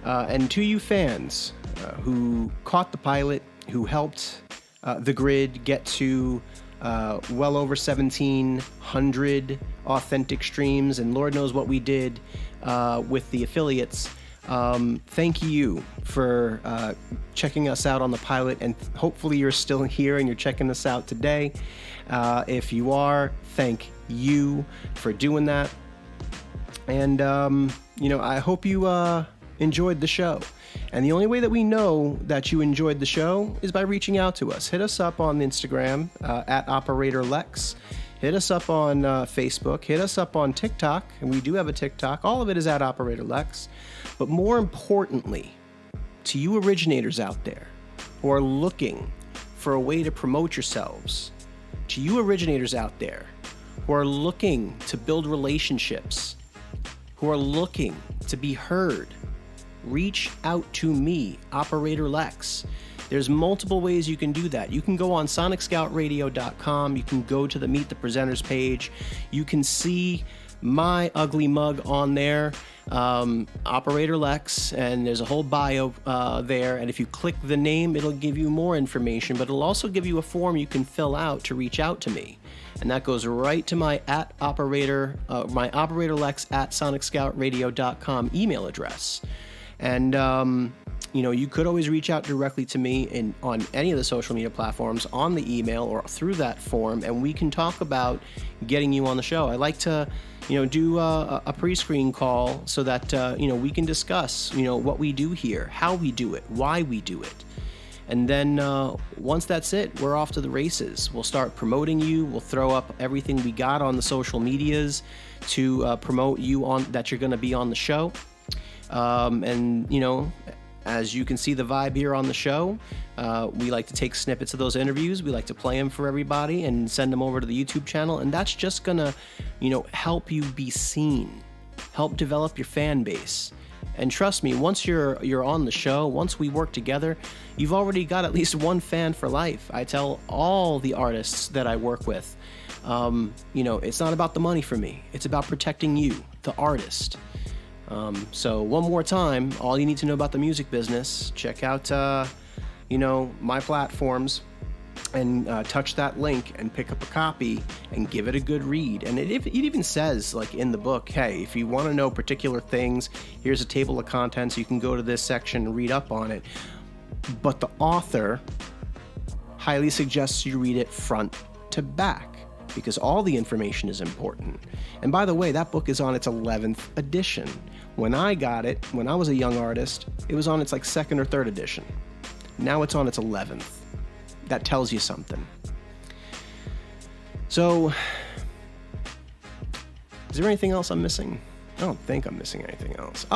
And to you fans who caught the pilot, who helped The Grid get to well over 1,700 authentic streams, and Lord knows what we did with the affiliates. Thank you for checking us out on the pilot, and hopefully you're still here and you're checking us out today. If you are, thank you for doing that. And, I hope you enjoyed the show. And the only way that we know that you enjoyed the show is by reaching out to us. Hit us up on Instagram at operatorlex. Hit us up on Facebook. Hit us up on TikTok. And we do have a TikTok. All of it is at operatorlex. But more importantly, to you originators out there who are looking for a way to promote yourselves, to you originators out there who are looking to build relationships, who are looking to be heard, reach out to me, Operator Lex. There's multiple ways you can do that. You can go on sonicscoutradio.com. You can go to the Meet the Presenters page. You can see my ugly mug on there, Operator Lex, and there's a whole bio there. And if you click the name, it'll give you more information, but it'll also give you a form you can fill out to reach out to me. And that goes right to my my operatorlex at sonicscoutradio.com email address. And, you could always reach out directly to me on any of the social media platforms, on the email or through that form, and we can talk about getting you on the show. I like to, do a pre-screen call so that, we can discuss, what we do here, how we do it, why we do it. And then once that's it, we're off to the races. We'll start promoting you. We'll throw up everything we got on the social medias to promote you that you're going to be on the show. As you can see the vibe here on the show, we like to take snippets of those interviews. We like to play them for everybody and send them over to the YouTube channel. And that's just gonna, help you be seen, help develop your fan base. And trust me, once you're on the show, once we work together, you've already got at least one fan for life. I tell all the artists that I work with, it's not about the money for me. It's about protecting you, the artist. So one more time, all you need to know about the music business, check out, my platforms and touch that link and pick up a copy and give it a good read. And it even says, like in the book, hey, if you want to know particular things, here's a table of contents. You can go to this section and read up on it. But the author highly suggests you read it front to back, because all the information is important. And by the way, that book is on its 11th edition. When I got it, when I was a young artist, it was on its second or third edition. Now it's on its 11th. That tells you something. So, is there anything else I'm missing? I don't think I'm missing anything else.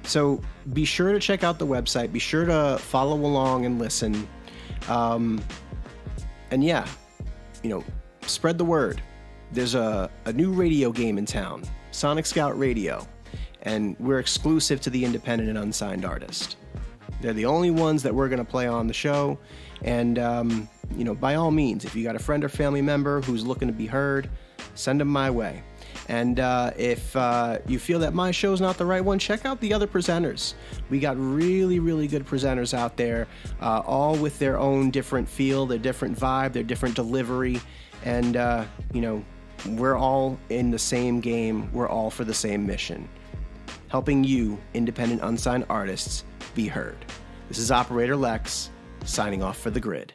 So be sure to check out the website. Be sure to follow along and listen. And yeah, spread the word. There's a new radio game in town, Sonic Scout Radio, and we're exclusive to the independent and unsigned artist. They're the only ones that we're going to play on the show. And, by all means, if you got a friend or family member who's looking to be heard, send them my way. And if you feel that my show's not the right one, check out the other presenters. We got really, really good presenters out there, all with their own different feel, their different vibe, their different delivery. And, we're all in the same game. We're all for the same mission, helping you, independent, unsigned artists, be heard. This is Operator Lex, signing off for The Grid.